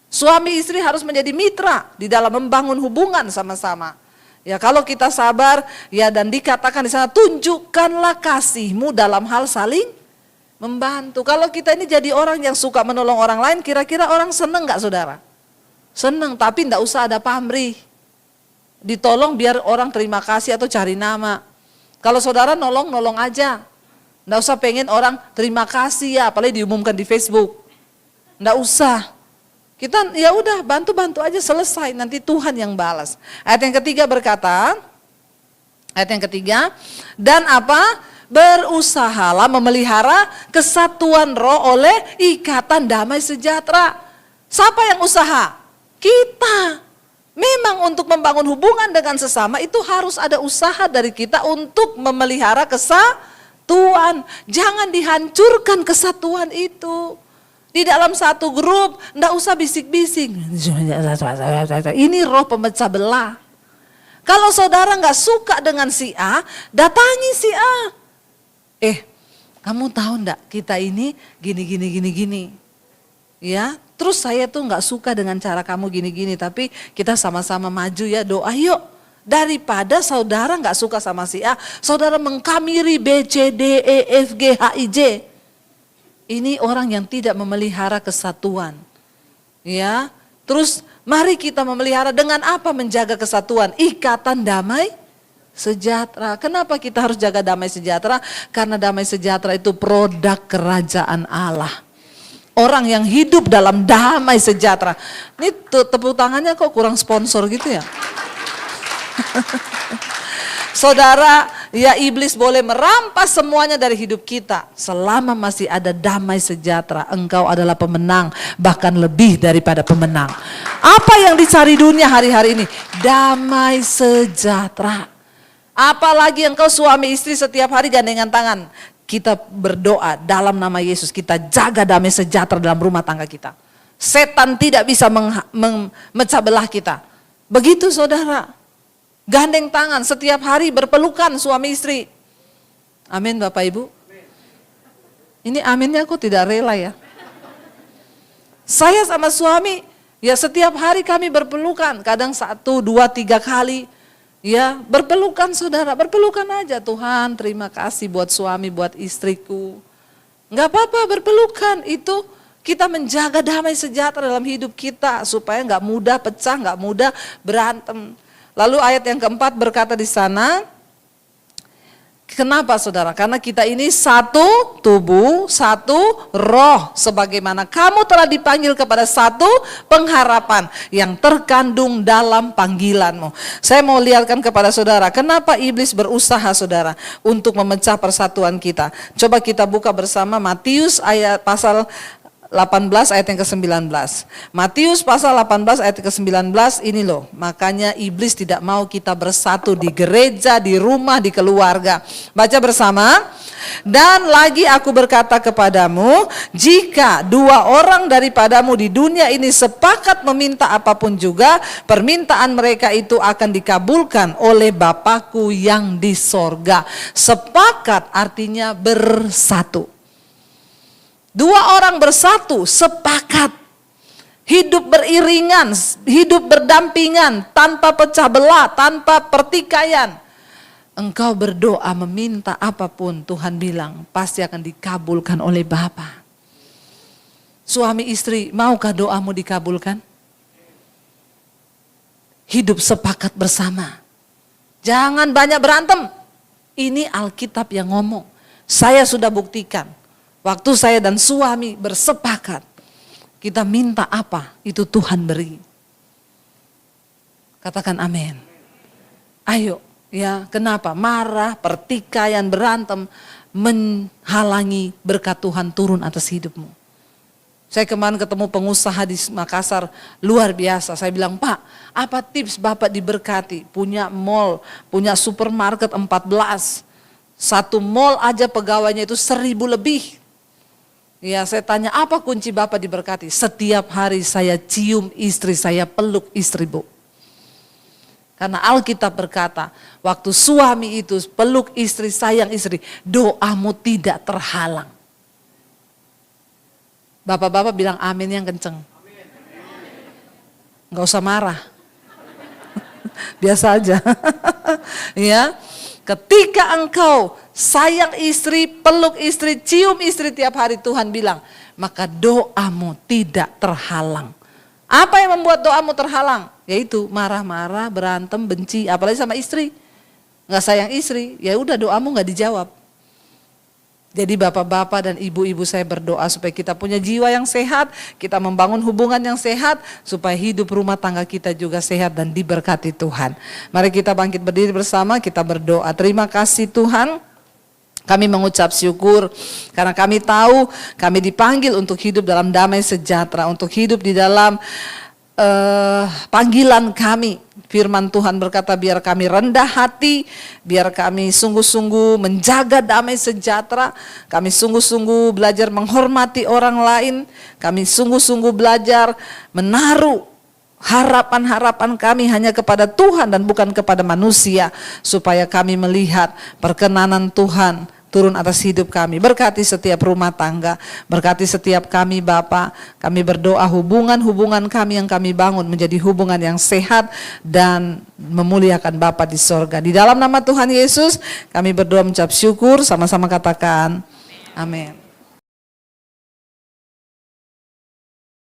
S1: Suami istri harus menjadi mitra di dalam membangun hubungan sama-sama. Ya kalau kita sabar, ya dan dikatakan di sana tunjukkanlah kasihmu dalam hal saling membantu. Kalau kita ini jadi orang yang suka menolong orang lain, kira-kira orang seneng nggak saudara? Seneng, tapi nggak usah ada pamrih. Ditolong biar orang terima kasih atau cari nama. Kalau saudara nolong aja. Nggak usah pengen orang terima kasih ya, apalagi diumumkan di Facebook. Nggak usah. Kita ya udah bantu-bantu aja selesai, nanti Tuhan yang balas. Ayat yang ketiga berkata, dan apa? Berusahalah memelihara kesatuan roh oleh ikatan damai sejahtera. Siapa yang usaha? Kita. Memang untuk membangun hubungan dengan sesama itu harus ada usaha dari kita untuk memelihara kesatuan. Jangan dihancurkan kesatuan itu. Di dalam satu grup, enggak usah bisik-bisik. Ini roh pemecah belah. Kalau saudara enggak suka dengan si A, datangi si A. Kamu tahu enggak kita ini gini. Ya, terus saya tuh enggak suka dengan cara kamu gini-gini, tapi kita sama-sama maju ya, doa yuk. Daripada saudara enggak suka sama si A, saudara mengkamiri B, C, D, E, F, G, H, I, J. Ini orang yang tidak memelihara kesatuan. Ya, terus mari kita memelihara dengan apa menjaga kesatuan? Ikatan damai sejahtera. Kenapa kita harus jaga damai sejahtera? Karena damai sejahtera itu produk kerajaan Allah. Orang yang hidup dalam damai sejahtera. Ini tepuk tangannya kok kurang sponsor gitu ya? Saudara, ya iblis boleh merampas semuanya dari hidup kita. Selama masih ada damai sejahtera, engkau adalah pemenang. Bahkan lebih daripada pemenang. Apa yang dicari dunia hari-hari ini? Damai sejahtera. Apalagi engkau suami istri setiap hari gandengan tangan. Kita berdoa dalam nama Yesus. Kita jaga damai sejahtera dalam rumah tangga kita. Setan tidak bisa memecah belah kita. Begitu saudara. Gandeng tangan setiap hari berpelukan suami istri. Amin Bapak Ibu. Ini aminnya aku tidak rela ya. Saya sama suami ya setiap hari kami berpelukan. Kadang 1, 2, 3 kali. Ya berpelukan saudara. Berpelukan aja, Tuhan terima kasih buat suami, buat istriku. Enggak apa-apa berpelukan. Itu kita menjaga damai sejahtera dalam hidup kita. Supaya enggak mudah pecah, enggak mudah berantem. Lalu ayat yang keempat berkata di sana, kenapa saudara? Karena kita ini satu tubuh, satu roh. Sebagaimana kamu telah dipanggil kepada satu pengharapan yang terkandung dalam panggilanmu. Saya mau lihatkan kepada saudara, kenapa iblis berusaha saudara untuk memecah persatuan kita. Coba kita buka bersama Matius ayat pasal 18 ayat yang ke-19. Matius pasal 18 ayat ke-19 ini loh. Makanya iblis tidak mau kita bersatu di gereja, di rumah, di keluarga. Baca bersama. Dan lagi aku berkata kepadamu, jika 2 orang daripadamu di dunia ini sepakat meminta apapun juga, permintaan mereka itu akan dikabulkan oleh Bapakku yang di sorga. Sepakat artinya bersatu. 2 orang bersatu, sepakat, hidup beriringan, hidup berdampingan, tanpa pecah belah, tanpa pertikaian. Engkau berdoa meminta apapun, Tuhan bilang pasti akan dikabulkan oleh Bapa. Suami istri, maukah doamu dikabulkan? Hidup sepakat bersama. Jangan banyak berantem. Ini Alkitab yang ngomong. Saya sudah buktikan. Waktu saya dan suami bersepakat, kita minta apa, itu Tuhan beri. Katakan amin. Ayo, ya kenapa? Marah, pertikaian, berantem, menghalangi berkat Tuhan turun atas hidupmu. Saya kemarin ketemu pengusaha di Makassar, luar biasa. Saya bilang, Pak, apa tips Bapak diberkati? Punya mall, punya supermarket 14. Satu mall aja pegawainya itu 1000 lebih. Ya, saya tanya apa kunci Bapak diberkati? Setiap hari saya cium istri, saya peluk istri, Bu. Karena Alkitab berkata, waktu suami itu peluk istri, sayang istri, doamu tidak terhalang. Bapak-bapak bilang amin yang kenceng. Enggak usah marah. Biasa aja. Ya. Ketika engkau sayang istri, peluk istri, cium istri tiap hari, Tuhan bilang, maka doamu tidak terhalang. Apa yang membuat doamu terhalang? Yaitu marah-marah, berantem, benci, apalagi sama istri. Nggak sayang istri, ya udah doamu nggak dijawab. Jadi bapak-bapak dan ibu-ibu saya berdoa supaya kita punya jiwa yang sehat, kita membangun hubungan yang sehat, supaya hidup rumah tangga kita juga sehat dan diberkati Tuhan. Mari kita bangkit berdiri bersama, kita berdoa. Terima kasih Tuhan, kami mengucap syukur karena kami tahu kami dipanggil untuk hidup dalam damai sejahtera, untuk hidup di dalam panggilan kami. Firman Tuhan berkata, biar kami rendah hati, biar kami sungguh-sungguh menjaga damai sejahtera, kami sungguh-sungguh belajar menghormati orang lain, kami sungguh-sungguh belajar menaruh harapan-harapan kami hanya kepada Tuhan dan bukan kepada manusia, supaya kami melihat perkenanan Tuhan turun atas hidup kami. Berkati setiap rumah tangga, berkati setiap kami Bapa. Kami berdoa hubungan-hubungan kami yang kami bangun menjadi hubungan yang sehat dan memuliakan Bapa di sorga. Di dalam nama Tuhan Yesus kami berdoa mengucap syukur, sama-sama katakan amin.